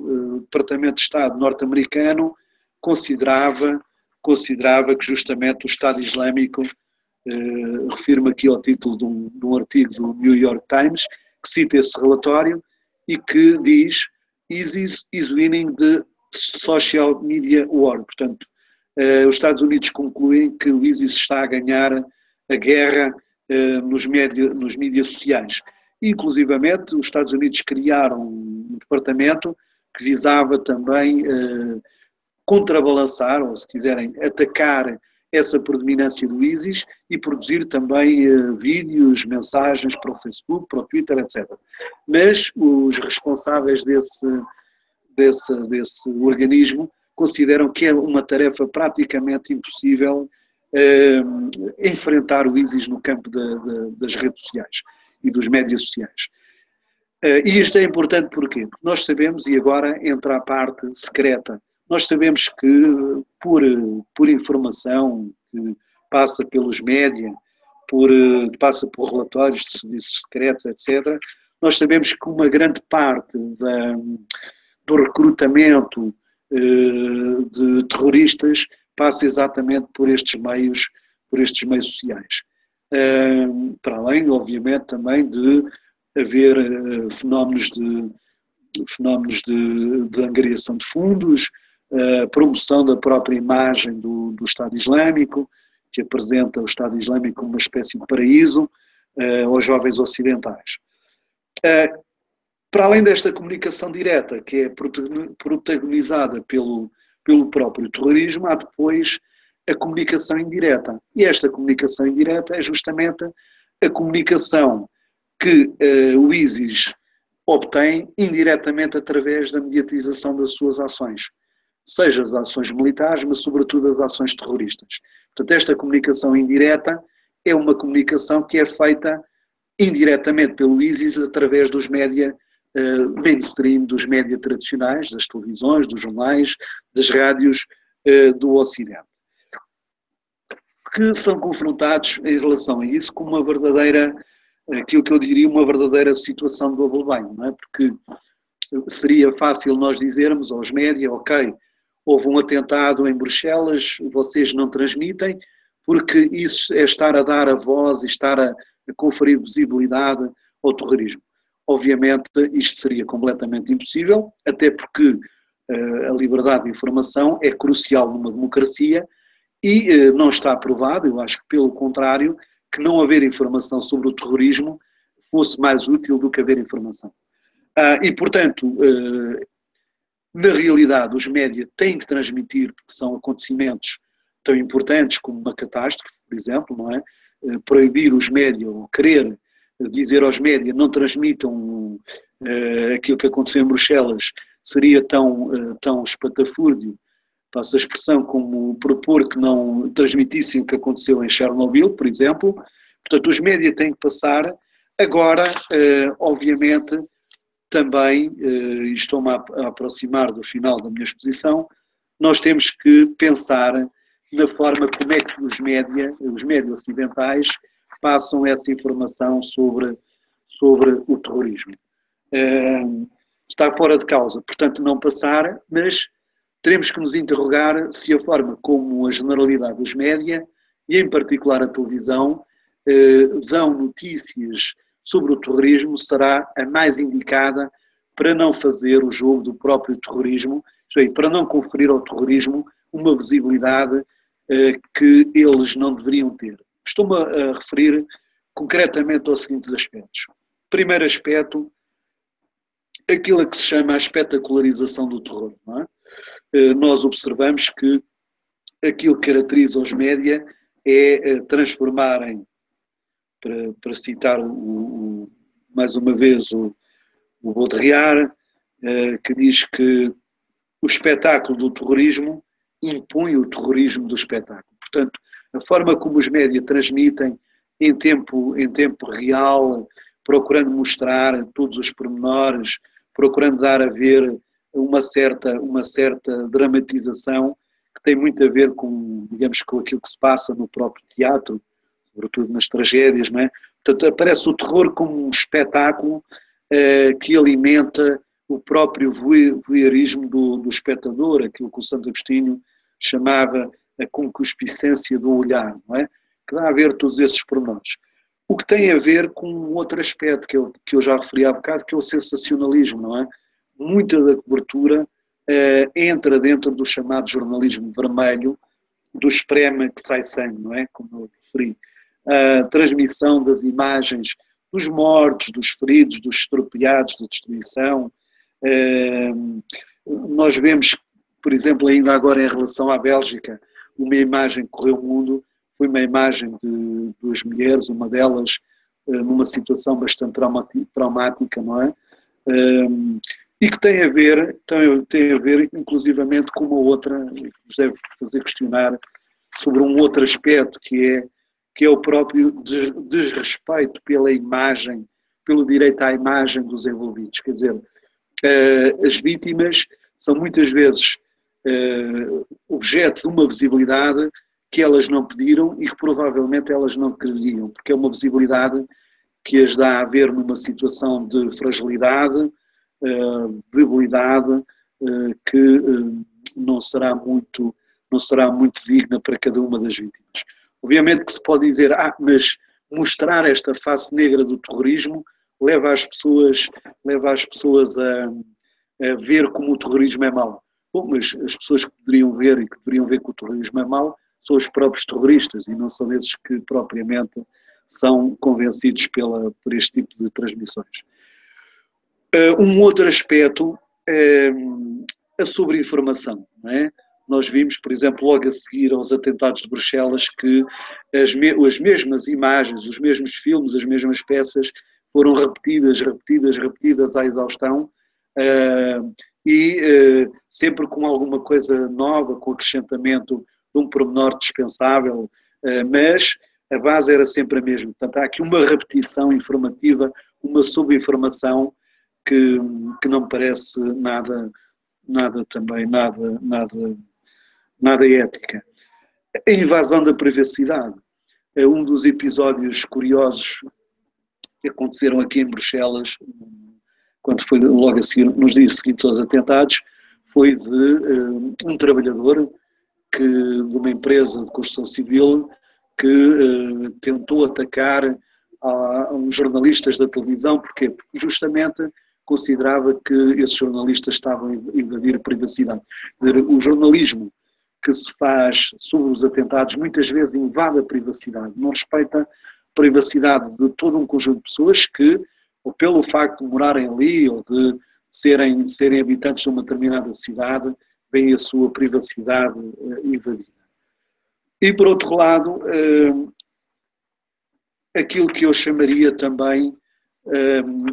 de Estado norte-americano considerava que justamente o Estado Islâmico, refiro-me aqui ao título de um artigo do New York Times, que cita esse relatório e que diz ISIS is winning the social media war. Portanto, os Estados Unidos concluem que o ISIS está a ganhar a guerra nos mídias sociais. Inclusivamente, os Estados Unidos criaram um departamento que visava também contrabalançar, ou se quiserem, atacar essa predominância do ISIS e produzir também vídeos, mensagens para o Facebook, para o Twitter, etc. Mas os responsáveis desse organismo consideram que é uma tarefa praticamente impossível enfrentar o ISIS no campo das redes sociais e dos médias sociais. E isto é importante porque nós sabemos, e agora entra a parte secreta, nós sabemos que por informação que passa pelos média, passa por relatórios de serviços secretos, etc., nós sabemos que uma grande parte do recrutamento de terroristas passa exatamente por estes meios sociais. Para além, obviamente, também de haver fenómenos de angariação de fundos, promoção da própria imagem do Estado Islâmico, que apresenta o Estado Islâmico como uma espécie de paraíso aos jovens ocidentais. Para além desta comunicação direta, que é protagonizada pelo próprio terrorismo, há depois a comunicação indireta. E esta comunicação indireta é justamente a comunicação que o ISIS obtém indiretamente através da mediatização das suas ações, seja as ações militares, mas sobretudo as ações terroristas. Portanto, esta comunicação indireta é uma comunicação que é feita indiretamente pelo ISIS através dos média mainstream, dos média tradicionais, das televisões, dos jornais, das rádios do Ocidente, que são confrontados em relação a isso com uma verdadeira, aquilo que eu diria, uma verdadeira situação de double bind, não é? Porque seria fácil nós dizermos aos média, ok, houve um atentado em Bruxelas, vocês não transmitem, porque isso é estar a dar a voz e estar a conferir visibilidade ao terrorismo. Obviamente isto seria completamente impossível, até porque a liberdade de informação é crucial numa democracia e não está provado, eu acho que pelo contrário, que não haver informação sobre o terrorismo fosse mais útil do que haver informação. E portanto, na realidade os média têm que transmitir, porque são acontecimentos tão importantes como uma catástrofe, por exemplo, não é? Proibir os média ou querer dizer aos média não transmitam aquilo que aconteceu em Bruxelas seria tão espatafúrdio, passa a expressão, como propor que não transmitissem o que aconteceu em Chernobyl, por exemplo. Portanto, os média têm que passar. Agora, obviamente, também, e estou-me a aproximar do final da minha exposição, nós temos que pensar na forma como é que os média ocidentais passam essa informação sobre o terrorismo. Está fora de causa, portanto, não passar, mas teremos que nos interrogar se a forma como a generalidade dos média, e em particular a televisão, dão notícias sobre o terrorismo será a mais indicada para não fazer o jogo do próprio terrorismo, isto é, para não conferir ao terrorismo uma visibilidade que eles não deveriam ter. Estou-me a referir concretamente aos seguintes aspectos. Primeiro aspecto, aquilo a que se chama a espetacularização do terror. Não é? Nós observamos que aquilo que caracteriza os média é transformarem, para citar mais uma vez o Baudrillard, que diz que o espetáculo do terrorismo impõe o terrorismo do espetáculo. Portanto, a forma como os média transmitem em tempo real, procurando mostrar todos os pormenores, procurando dar a ver uma certa dramatização que tem muito a ver com, digamos, com aquilo que se passa no próprio teatro, sobretudo nas tragédias, não é? Portanto, aparece o terror como um espetáculo que alimenta o próprio voyeurismo do espectador, aquilo que o Santo Agostinho chamava a concupiscência do olhar, não é? Que dá a ver todos esses pormenores. O que tem a ver com um outro aspecto que eu já referi há bocado, que é o sensacionalismo, não é? Muita da cobertura entra dentro do chamado jornalismo vermelho, do espreme que sai sangue, não é? Como eu referi. A transmissão das imagens dos mortos, dos feridos, dos estropiados, da destruição. Nós vemos, por exemplo, ainda agora em relação à Bélgica, uma imagem que correu o mundo, foi uma imagem de duas mulheres, uma delas numa situação bastante traumática, não é? E que tem a ver inclusivamente com uma outra, que nos deve fazer questionar sobre um outro aspecto, que é o próprio desrespeito pela imagem, pelo direito à imagem dos envolvidos. Quer dizer, as vítimas são muitas vezes objeto de uma visibilidade que elas não pediram e que provavelmente elas não queriam, porque é uma visibilidade que as dá a ver numa situação de fragilidade, debilidade, que não será muito digna para cada uma das vítimas. Obviamente que se pode dizer, mas mostrar esta face negra do terrorismo leva as pessoas a ver como o terrorismo é mau. Bom, mas as pessoas que deveriam ver que o terrorismo é mau são os próprios terroristas e não são esses que propriamente são convencidos por este tipo de transmissões. Um outro aspecto é a sobreinformação, não é? Nós vimos, por exemplo, logo a seguir aos atentados de Bruxelas, que as mesmas imagens, os mesmos filmes, as mesmas peças foram repetidas à exaustão, e sempre com alguma coisa nova, com acrescentamento de um pormenor dispensável, mas a base era sempre a mesma. Portanto, há aqui uma repetição informativa, uma subinformação que não me parece nada ética. A invasão da privacidade é um dos episódios curiosos que aconteceram aqui em Bruxelas, quando foi logo a seguir, nos dias seguintes aos atentados, foi de um trabalhador de uma empresa de construção civil que tentou atacar uns jornalistas da televisão. Porquê? Porque justamente considerava que esses jornalistas estavam a invadir a privacidade. Quer dizer, o jornalismo que se faz sobre os atentados muitas vezes invade a privacidade, não respeita a privacidade de todo um conjunto de pessoas que, ou pelo facto de morarem ali, ou de serem habitantes de uma determinada cidade, veem a sua privacidade invadida. E, por outro lado, aquilo que eu chamaria também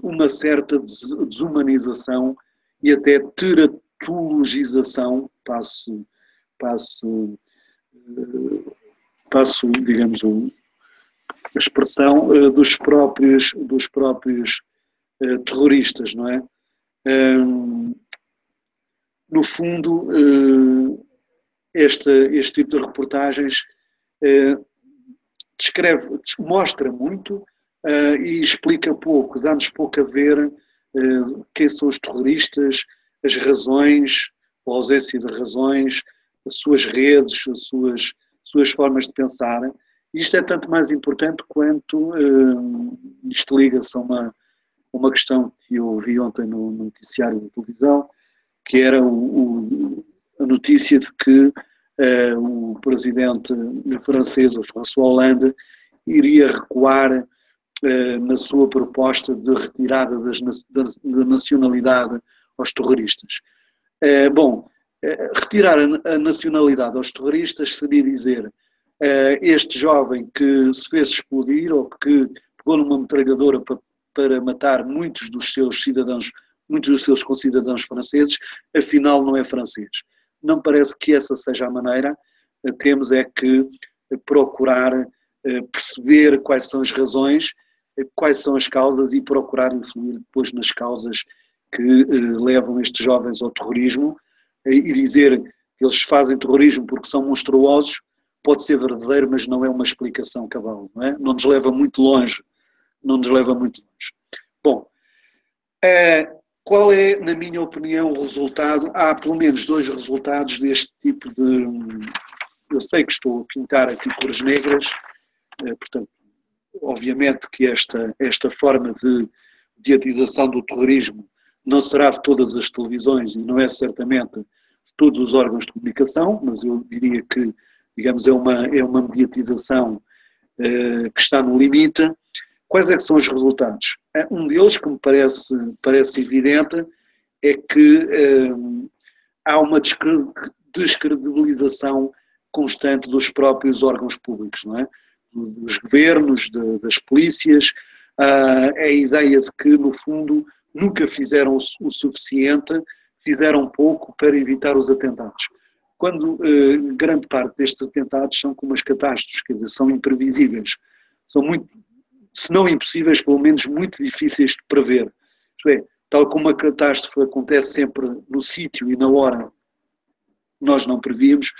uma certa desumanização e até teratologização, passo digamos, a expressão dos próprios terroristas, não é? No fundo, este tipo de reportagens mostra muito e explica pouco, dá-nos pouco a ver quem são os terroristas, as razões, a ausência de razões, as suas redes, as suas formas de pensar. Isto é tanto mais importante quanto isto liga-se a uma questão que eu vi ontem no noticiário da televisão, que era a notícia de que o presidente francês, o François Hollande, iria recuar na sua proposta de retirada da nacionalidade aos terroristas. Bom, Retirar a nacionalidade aos terroristas seria dizer este jovem que se fez explodir ou que pegou numa metralhadora para matar muitos dos seus cidadãos, muitos dos seus concidadãos franceses, afinal não é francês. Não parece que essa seja a maneira. Temos é que procurar perceber quais são as razões, quais são as causas e procurar influir depois nas causas que levam estes jovens ao terrorismo. E dizer que eles fazem terrorismo porque são monstruosos pode ser verdadeiro, mas não é uma explicação cabal, não é? Não nos leva muito longe, não nos leva muito longe. Bom, qual é, na minha opinião, o resultado? Há pelo menos 2 resultados deste tipo de... Eu sei que estou a pintar aqui cores negras, portanto, obviamente que esta forma de mediatização do terrorismo não será de todas as televisões e não é certamente de todos os órgãos de comunicação, mas eu diria que, digamos, é uma mediatização que está no limite. Quais é que são os resultados? Um deles, que me parece evidente, é que há uma descredibilização constante dos próprios órgãos públicos, não é? Dos governos, das polícias, a ideia de que, no fundo, nunca fizeram o suficiente, fizeram pouco para evitar os atentados. Quando grande parte destes atentados são como as catástrofes, quer dizer, são imprevisíveis, são muito, se não impossíveis, pelo menos muito difíceis de prever. Isto é, tal como a catástrofe acontece sempre no sítio e na hora que nós não prevíamos,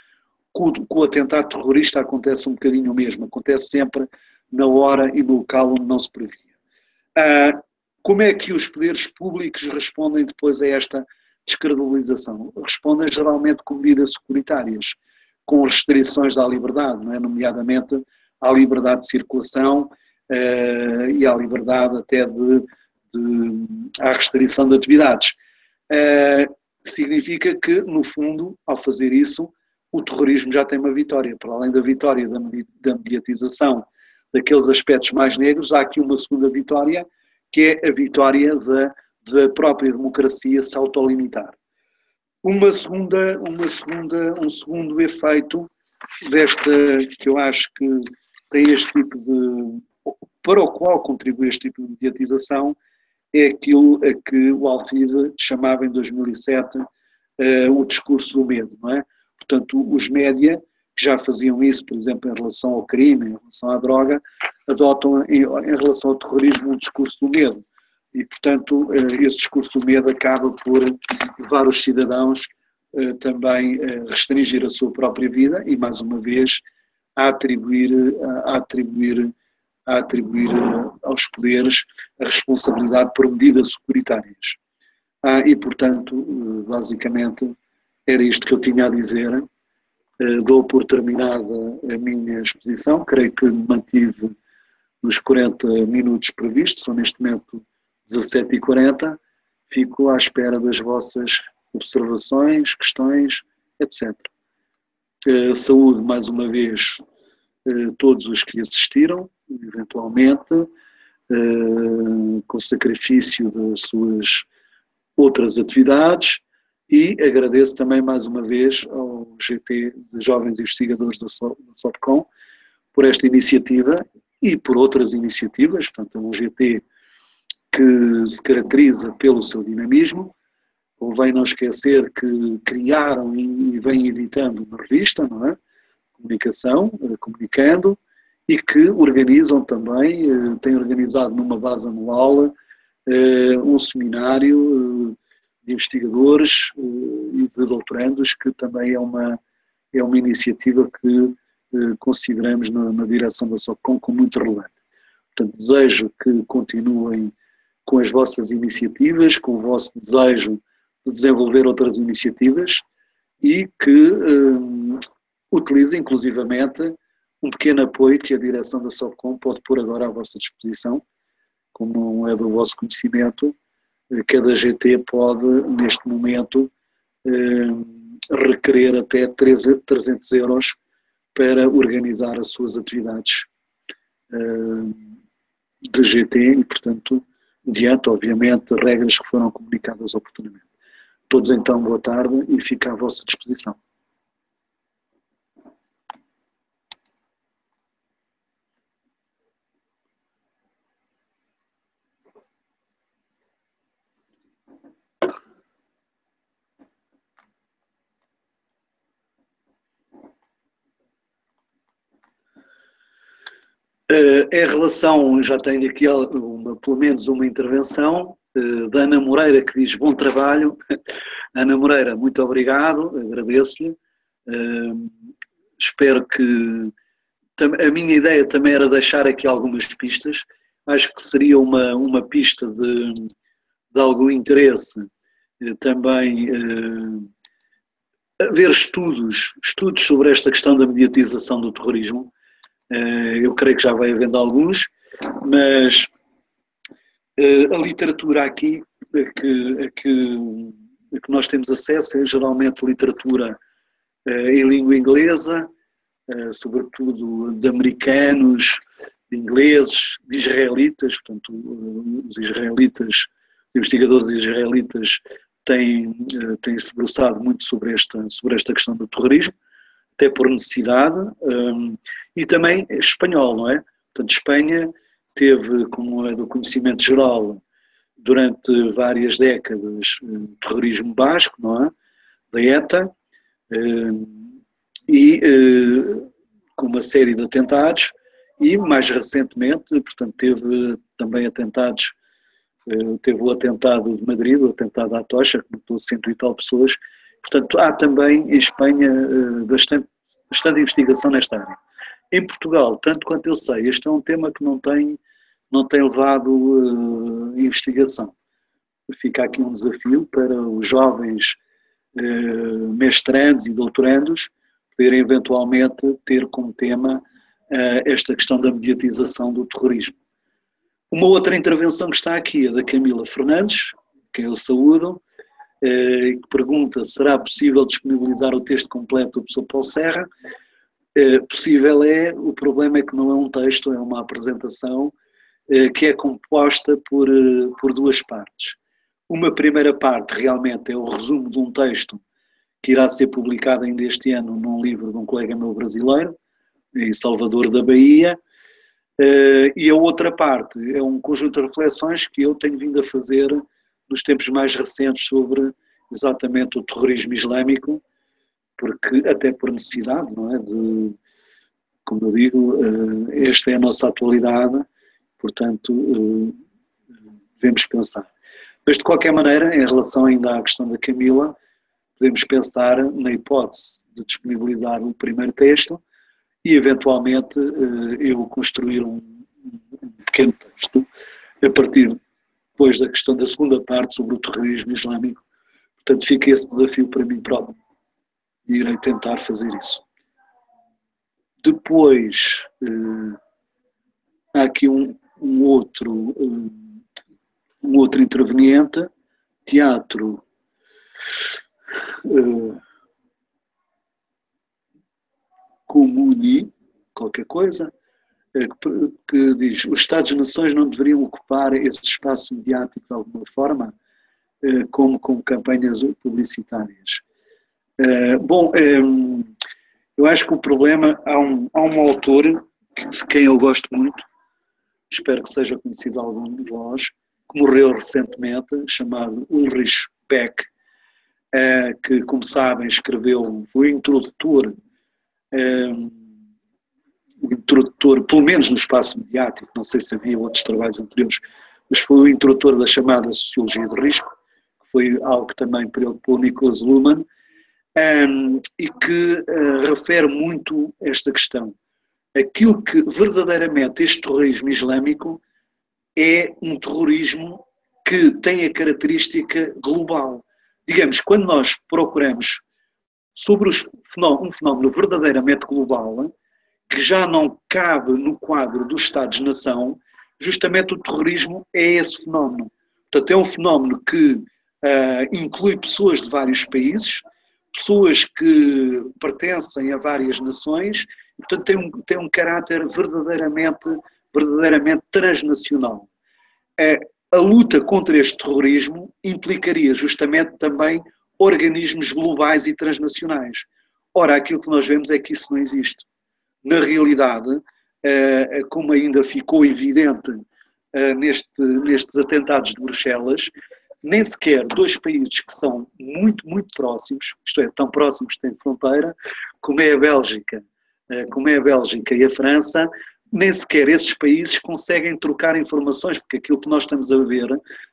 com o atentado terrorista acontece um bocadinho o mesmo, acontece sempre na hora e no local onde não se previa. Como é que os poderes públicos respondem depois a esta descredibilização? Respondem geralmente com medidas securitárias, com restrições à liberdade, não é? Nomeadamente à liberdade de circulação e à liberdade até à restrição de atividades. Significa que, no fundo, ao fazer isso, o terrorismo já tem uma vitória. Para além da vitória da mediatização daqueles aspectos mais negros, há aqui uma segunda vitória, que é a vitória da própria democracia se autolimitar. Um segundo efeito que eu acho que tem este tipo para o qual contribui este tipo de mediatização, é aquilo a que o Alcide chamava em 2007 o discurso do medo, não é? Portanto, os média, que já faziam isso, por exemplo, em relação ao crime, em relação à droga, adotam em relação ao terrorismo um discurso do medo. E, portanto, esse discurso do medo acaba por levar os cidadãos também a restringir a sua própria vida e, mais uma vez, a atribuir aos poderes a responsabilidade por medidas securitárias. E, portanto, basicamente, era isto que eu tinha a dizer. Dou por terminada a minha exposição, creio que me mantive nos 40 minutos previstos, são neste momento 17h40, fico à espera das vossas observações, questões, etc. Saúde, mais uma vez, todos os que assistiram, eventualmente, com o sacrifício das suas outras atividades, e agradeço também mais uma vez ao GT de Jovens Investigadores da SOPCOM por esta iniciativa e por outras iniciativas. Portanto, é um GT que se caracteriza pelo seu dinamismo. Convém não esquecer que criaram e vêm editando uma revista, não é? Comunicando, e que organizam também, têm organizado numa base anual um seminário de investigadores e de doutorandos, que também é uma iniciativa que consideramos na direção da SOPCOM como muito relevante. Portanto, desejo que continuem com as vossas iniciativas, com o vosso desejo de desenvolver outras iniciativas e que utilizem, inclusivamente, um pequeno apoio que a direção da SOPCOM pode pôr agora à vossa disposição, como é do vosso conhecimento. Cada GT pode, neste momento, requerer até 300 euros para organizar as suas atividades de GT e, portanto, diante, obviamente, de regras que foram comunicadas oportunamente. todos então, boa tarde e fico à vossa disposição. Em relação, já tenho aqui pelo menos uma intervenção da Ana Moreira, que diz bom trabalho. Ana Moreira, muito obrigado, agradeço-lhe. Espero que... A minha ideia também era deixar aqui algumas pistas. Acho que seria uma pista de algum interesse também haver estudos sobre esta questão da mediatização do terrorismo. Eu creio que já vai havendo alguns, mas a literatura aqui a que nós temos acesso é geralmente literatura em língua inglesa, sobretudo de americanos, de ingleses, de israelitas, portanto os israelitas, os investigadores israelitas têm se debruçado muito sobre esta questão do terrorismo, até por necessidade, e também espanhol, não é? Portanto, Espanha teve, como é do conhecimento geral, durante várias décadas, terrorismo basco, não é? Da ETA, e com uma série de atentados, e mais recentemente, portanto, teve também atentados, teve o atentado de Madrid, o atentado à Tocha, que matou 100 e tal pessoas. Portanto, há também em Espanha bastante investigação nesta área. Em Portugal, tanto quanto eu sei, este é um tema que não tem levado investigação. Fica aqui um desafio para os jovens mestrandos e doutorandos poderem eventualmente ter como tema esta questão da mediatização do terrorismo. Uma outra intervenção que está aqui é da Camila Fernandes, que eu saúdo, que pergunta: será possível disponibilizar o texto completo do professor Paulo Serra? Possível é, o problema é que não é um texto, é uma apresentação que é composta por duas partes. Uma primeira parte realmente é o resumo de um texto que irá ser publicado ainda este ano num livro de um colega meu brasileiro, em Salvador da Bahia, e a outra parte é um conjunto de reflexões que eu tenho vindo a fazer nos tempos mais recentes sobre exatamente o terrorismo islâmico, porque até por necessidade, não é? Como eu digo, esta é a nossa atualidade, portanto devemos pensar. Mas de qualquer maneira, em relação ainda à questão da Camila, podemos pensar na hipótese de disponibilizar o primeiro texto e eventualmente eu construir um pequeno texto a partir depois da questão da segunda parte sobre o terrorismo islâmico. Portanto, fica esse desafio para mim próprio e irei tentar fazer isso. Depois, há aqui um outro interveniente, teatro Comuni, qualquer coisa, que diz: os Estados-nações não deveriam ocupar esse espaço mediático de alguma forma, como com campanhas publicitárias. Bom, eu acho que o problema, há um autor de quem eu gosto muito, espero que seja conhecido a algum de vós, que morreu recentemente, chamado Ulrich Beck, que, como sabem, escreveu, foi o introdutor, pelo menos no espaço mediático, não sei se havia outros trabalhos anteriores, mas foi o introdutor da chamada Sociologia de Risco, que foi algo que também preocupou Niklas Luhmann, e que refere muito esta questão. Aquilo que verdadeiramente este terrorismo islâmico é um terrorismo que tem a característica global. Digamos, quando nós procuramos sobre um fenómeno verdadeiramente global, que já não cabe no quadro dos Estados-nação, justamente o terrorismo é esse fenómeno. Portanto, é um fenómeno que inclui pessoas de vários países, pessoas que pertencem a várias nações, e, portanto tem um caráter verdadeiramente transnacional. A luta contra este terrorismo implicaria justamente também organismos globais e transnacionais. Ora, aquilo que nós vemos é que isso não existe. Na realidade, como ainda ficou evidente nestes atentados de Bruxelas, nem sequer dois países que são muito, muito próximos, isto é, tão próximos que têm fronteira, como é a Bélgica e a França, nem sequer esses países conseguem trocar informações, porque aquilo que nós estamos a ver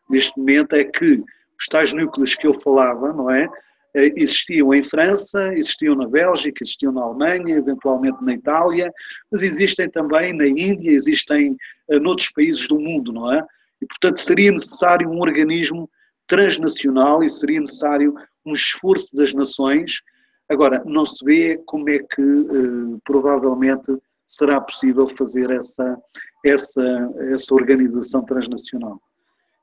neste momento é que os tais núcleos que eu falava, não é? Existiam em França, existiam na Bélgica, existiam na Alemanha, eventualmente na Itália, mas existem também na Índia, existem noutros países do mundo, não é? E, portanto, seria necessário um organismo transnacional e seria necessário um esforço das nações. Agora, não se vê como é que provavelmente será possível fazer essa organização transnacional.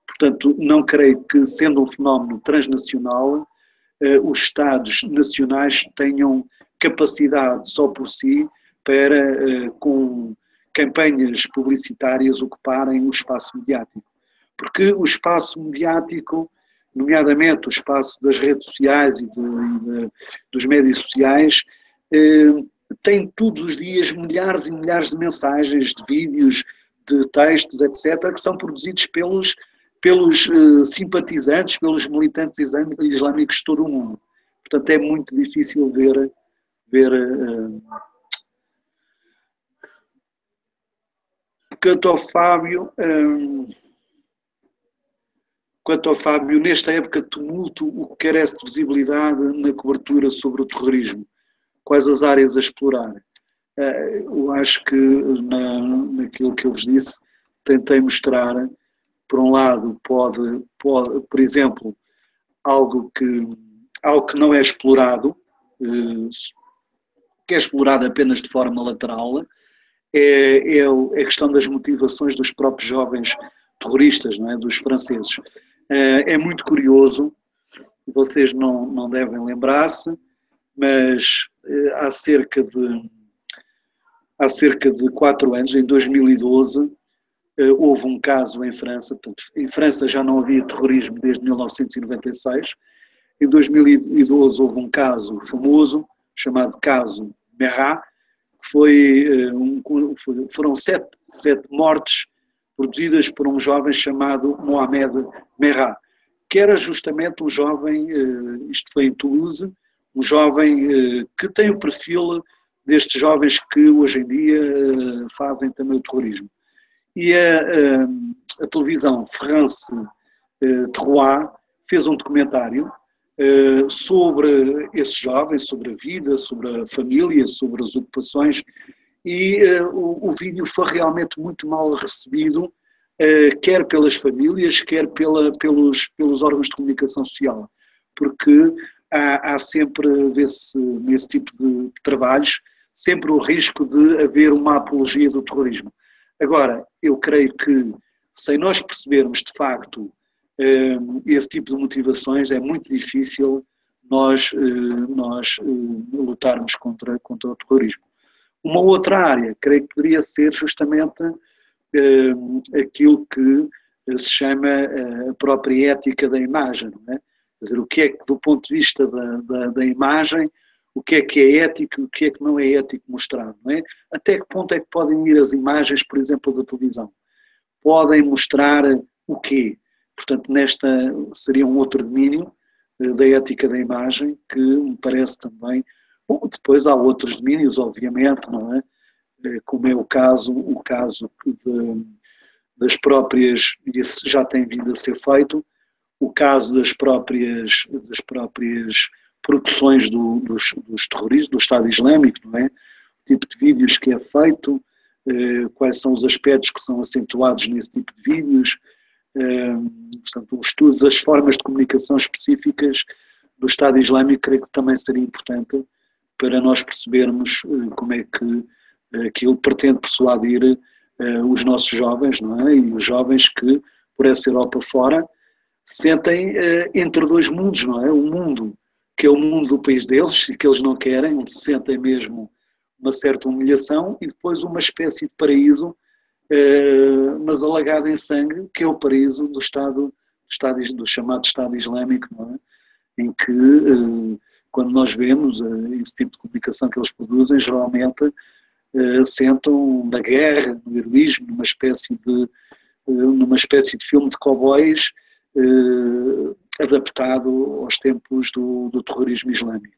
Portanto, não creio que, sendo um fenómeno transnacional, os Estados nacionais tenham capacidade só por si para, com campanhas publicitárias, ocuparem o espaço mediático. Porque o espaço mediático, nomeadamente o espaço das redes sociais e dos médias sociais, tem todos os dias milhares e milhares de mensagens, de vídeos, de textos, etc., que são produzidos pelos simpatizantes, pelos militantes islâmicos de todo o mundo. Portanto, é muito difícil ver quanto ao Fábio, nesta época de tumulto, o que carece de visibilidade na cobertura sobre o terrorismo? Quais as áreas a explorar? Eu acho que naquilo que eu vos disse, tentei mostrar, por um lado, pode por exemplo, algo que não é explorado, que é explorado apenas de forma lateral, é a questão das motivações dos próprios jovens terroristas, não é? Dos franceses. É muito curioso, vocês não devem lembrar-se, mas há cerca de 4 anos, em 2012, houve um caso em França. Portanto, em França já não havia terrorismo desde 1996. Em 2012 houve um caso famoso, chamado caso Merah, que foram 7 mortes produzidas por um jovem chamado Mohamed Merah, que era justamente um jovem, isto foi em Toulouse, um jovem que tem o perfil destes jovens que hoje em dia fazem também o terrorismo. E a televisão France 3 fez um documentário sobre esses jovens, sobre a vida, sobre a família, sobre as ocupações, e o vídeo foi realmente muito mal recebido, quer pelas famílias, quer pelos órgãos de comunicação social, porque há sempre, nesse tipo de trabalhos, sempre o risco de haver uma apologia do terrorismo. Agora, eu creio que, sem nós percebermos de facto esse tipo de motivações, é muito difícil nós lutarmos contra o terrorismo. Uma outra área, creio que poderia ser justamente aquilo que se chama a própria ética da imagem, não é? Quer dizer, o que é que, do ponto de vista da imagem, o que é ético e o que não é ético mostrar, não é? Até que ponto é que podem ir as imagens, por exemplo, da televisão? Podem mostrar o quê? Portanto, nesta seria um outro domínio da ética da imagem que me parece também. Bom, depois há outros domínios, obviamente, não é? Como é o caso das próprias, e isso já tem vindo a ser feito, o caso das próprias produções dos terroristas, do Estado Islâmico, não é? O tipo de vídeos que é feito, quais são os aspectos que são acentuados nesse tipo de vídeos, portanto, o estudo das formas de comunicação específicas do Estado Islâmico creio que também seria importante para nós percebermos como é que aquilo pretende persuadir os nossos jovens, não é? E os jovens que, por essa Europa fora, sentem entre dois mundos, não é? Um mundo que é o mundo do país deles e que eles não querem, onde se sentem mesmo uma certa humilhação, e depois uma espécie de paraíso, mas alagado em sangue, que é o paraíso do chamado Estado Islâmico, não é? em que, quando nós vemos esse tipo de comunicação que eles produzem, geralmente sentam na guerra, no heroísmo, numa espécie de filme de cowboys adaptado aos tempos do terrorismo islâmico.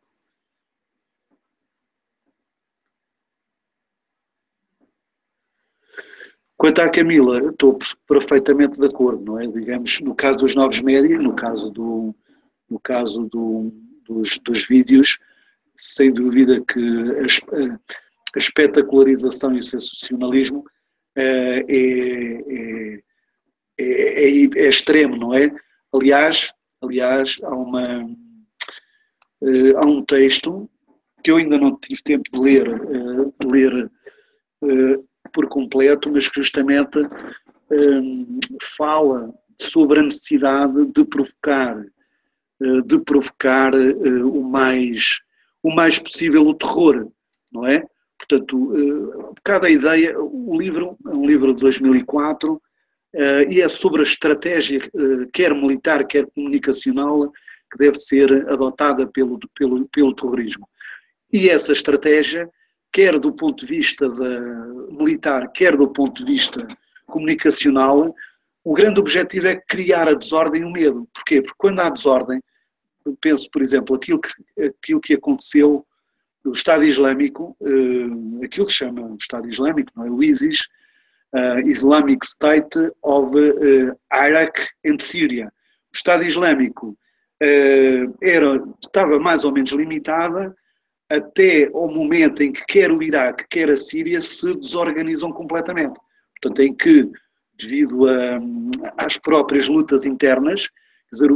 Quanto à Camila, estou perfeitamente de acordo, não é? Digamos, no caso dos novos média, no caso dos vídeos, sem dúvida que a espetacularização e o sensacionalismo é extremo, não é? Aliás, há um texto que eu ainda não tive tempo de ler por completo, mas que justamente fala sobre a necessidade de provocar o mais possível o terror, não é? Portanto, cada ideia, o livro é um livro de 2004 e é sobre a estratégia, quer militar, quer comunicacional, que deve ser adotada pelo terrorismo. E essa estratégia, quer do ponto de vista militar, quer do ponto de vista comunicacional, o grande objetivo é criar a desordem e o medo. Porquê? Porque quando há desordem, penso, por exemplo, aquilo que aconteceu no Estado Islâmico, aquilo que se chama o Estado Islâmico, não é? O ISIS, Islamic State of Iraq and Syria. O Estado Islâmico estava mais ou menos limitada até ao momento em que quer o Iraque, quer a Síria se desorganizam completamente. Portanto, em que, devido às próprias lutas internas, quer dizer,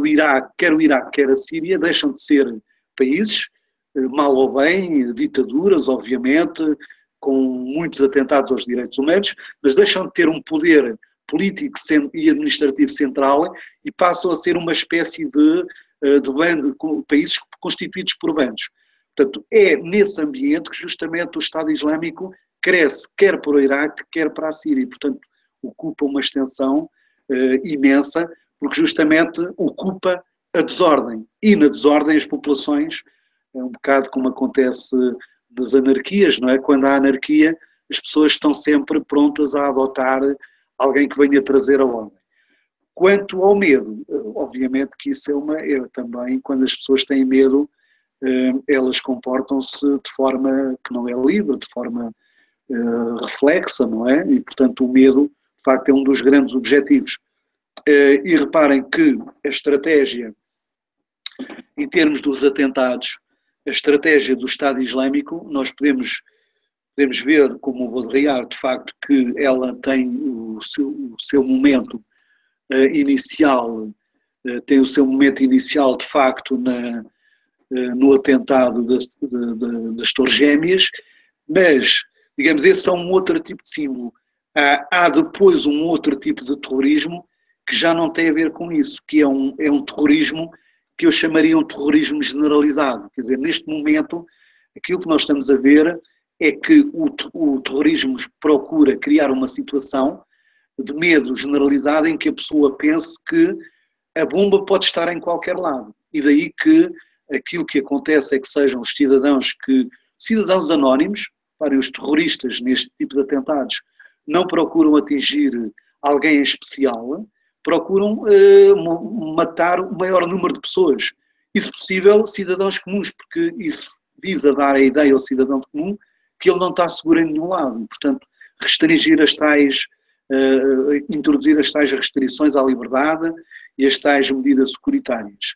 quer o Iraque, quer a Síria, deixam de ser países, mal ou bem, ditaduras, obviamente, com muitos atentados aos direitos humanos, mas deixam de ter um poder político e administrativo central e passam a ser uma espécie de países constituídos por bandos. Portanto, é nesse ambiente que justamente o Estado Islâmico cresce, quer para o Iraque, quer para a Síria, e, portanto, ocupa uma extensão imensa, porque justamente ocupa a desordem, e na desordem as populações, é um bocado como acontece nas anarquias, não é? Quando há anarquia, as pessoas estão sempre prontas a adotar alguém que venha trazer a ordem. Quanto ao medo, obviamente que isso é também, quando as pessoas têm medo, elas comportam-se de forma que não é livre, de forma reflexa, não é? E, portanto, o medo, de facto, é um dos grandes objetivos. E reparem que a estratégia, em termos dos atentados, a estratégia do Estado Islâmico, nós podemos ver, como o Baudrillard, de facto, que ela tem o seu momento inicial, de facto, no atentado das Torres Gêmeas, mas, digamos, esse é um outro tipo de símbolo. Há depois um outro tipo de terrorismo que já não tem a ver com isso, que é um terrorismo que eu chamaria um terrorismo generalizado. Quer dizer, neste momento, aquilo que nós estamos a ver é que o terrorismo procura criar uma situação de medo generalizado em que a pessoa pense que a bomba pode estar em qualquer lado. E daí que aquilo que acontece é que sejam os cidadãos anónimos, para os terroristas neste tipo de atentados, não procuram atingir alguém em especial, procuram matar o maior número de pessoas. E, se possível, cidadãos comuns, porque isso visa dar a ideia ao cidadão comum que ele não está seguro em nenhum lado. E, portanto, introduzir as tais restrições à liberdade e as tais medidas securitárias.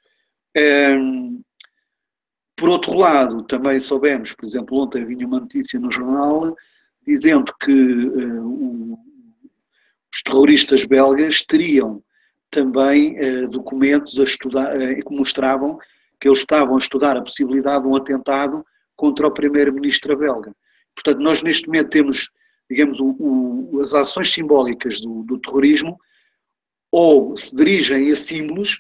Por outro lado, também soubemos, por exemplo, ontem vinha uma notícia no jornal dizendo que os terroristas belgas teriam também documentos a estudar, que mostravam que eles estavam a estudar a possibilidade de um atentado contra o primeiro-ministro belga. Portanto, nós neste momento temos, digamos, as ações simbólicas do terrorismo ou se dirigem a símbolos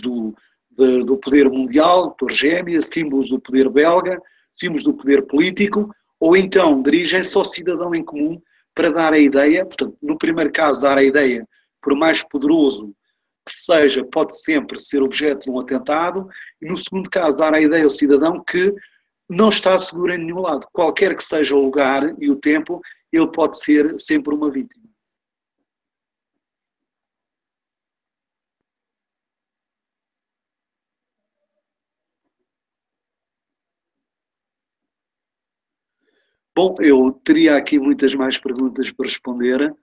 do poder mundial, Torres Gêmeas, símbolos do poder belga, símbolos do poder político, ou então dirigem-se ao cidadão em comum para dar a ideia, portanto, no primeiro caso dar a ideia, por mais poderoso que seja, pode sempre ser objeto de um atentado, e no segundo caso, dar a ideia ao cidadão que não está seguro em nenhum lado. Qualquer que seja o lugar e o tempo, ele pode ser sempre uma vítima. Bom, eu teria aqui muitas mais perguntas para responder,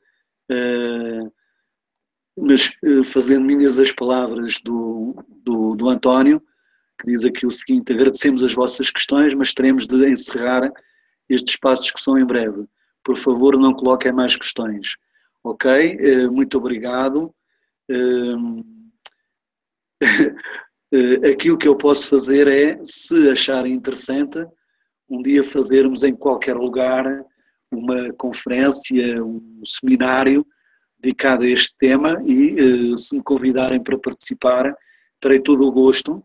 mas fazendo minhas as palavras do António, que diz aqui o seguinte: agradecemos as vossas questões, mas teremos de encerrar este espaço de discussão em breve. Por favor, não coloquem mais questões. Ok? Muito obrigado. Aquilo que eu posso fazer é, se acharem interessante, um dia fazermos em qualquer lugar uma conferência, um seminário dedicado a este tema e, se me convidarem para participar, terei todo o gosto,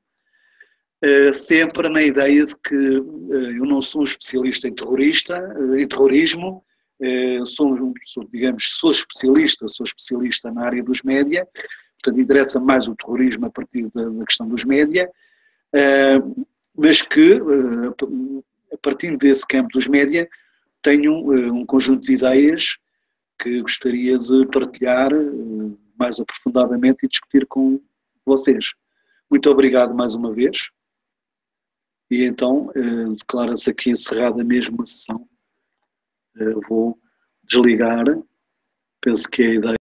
sempre na ideia de que eu não sou um especialista em terrorismo, sou especialista na área dos média, portanto interessa mais o terrorismo a partir da questão dos média, mas que, a partir desse campo dos média, tenho um conjunto de ideias que gostaria de partilhar mais aprofundadamente e discutir com vocês. Muito obrigado mais uma vez. E então, declara-se aqui encerrada mesmo a sessão. Vou desligar. Penso que a ideia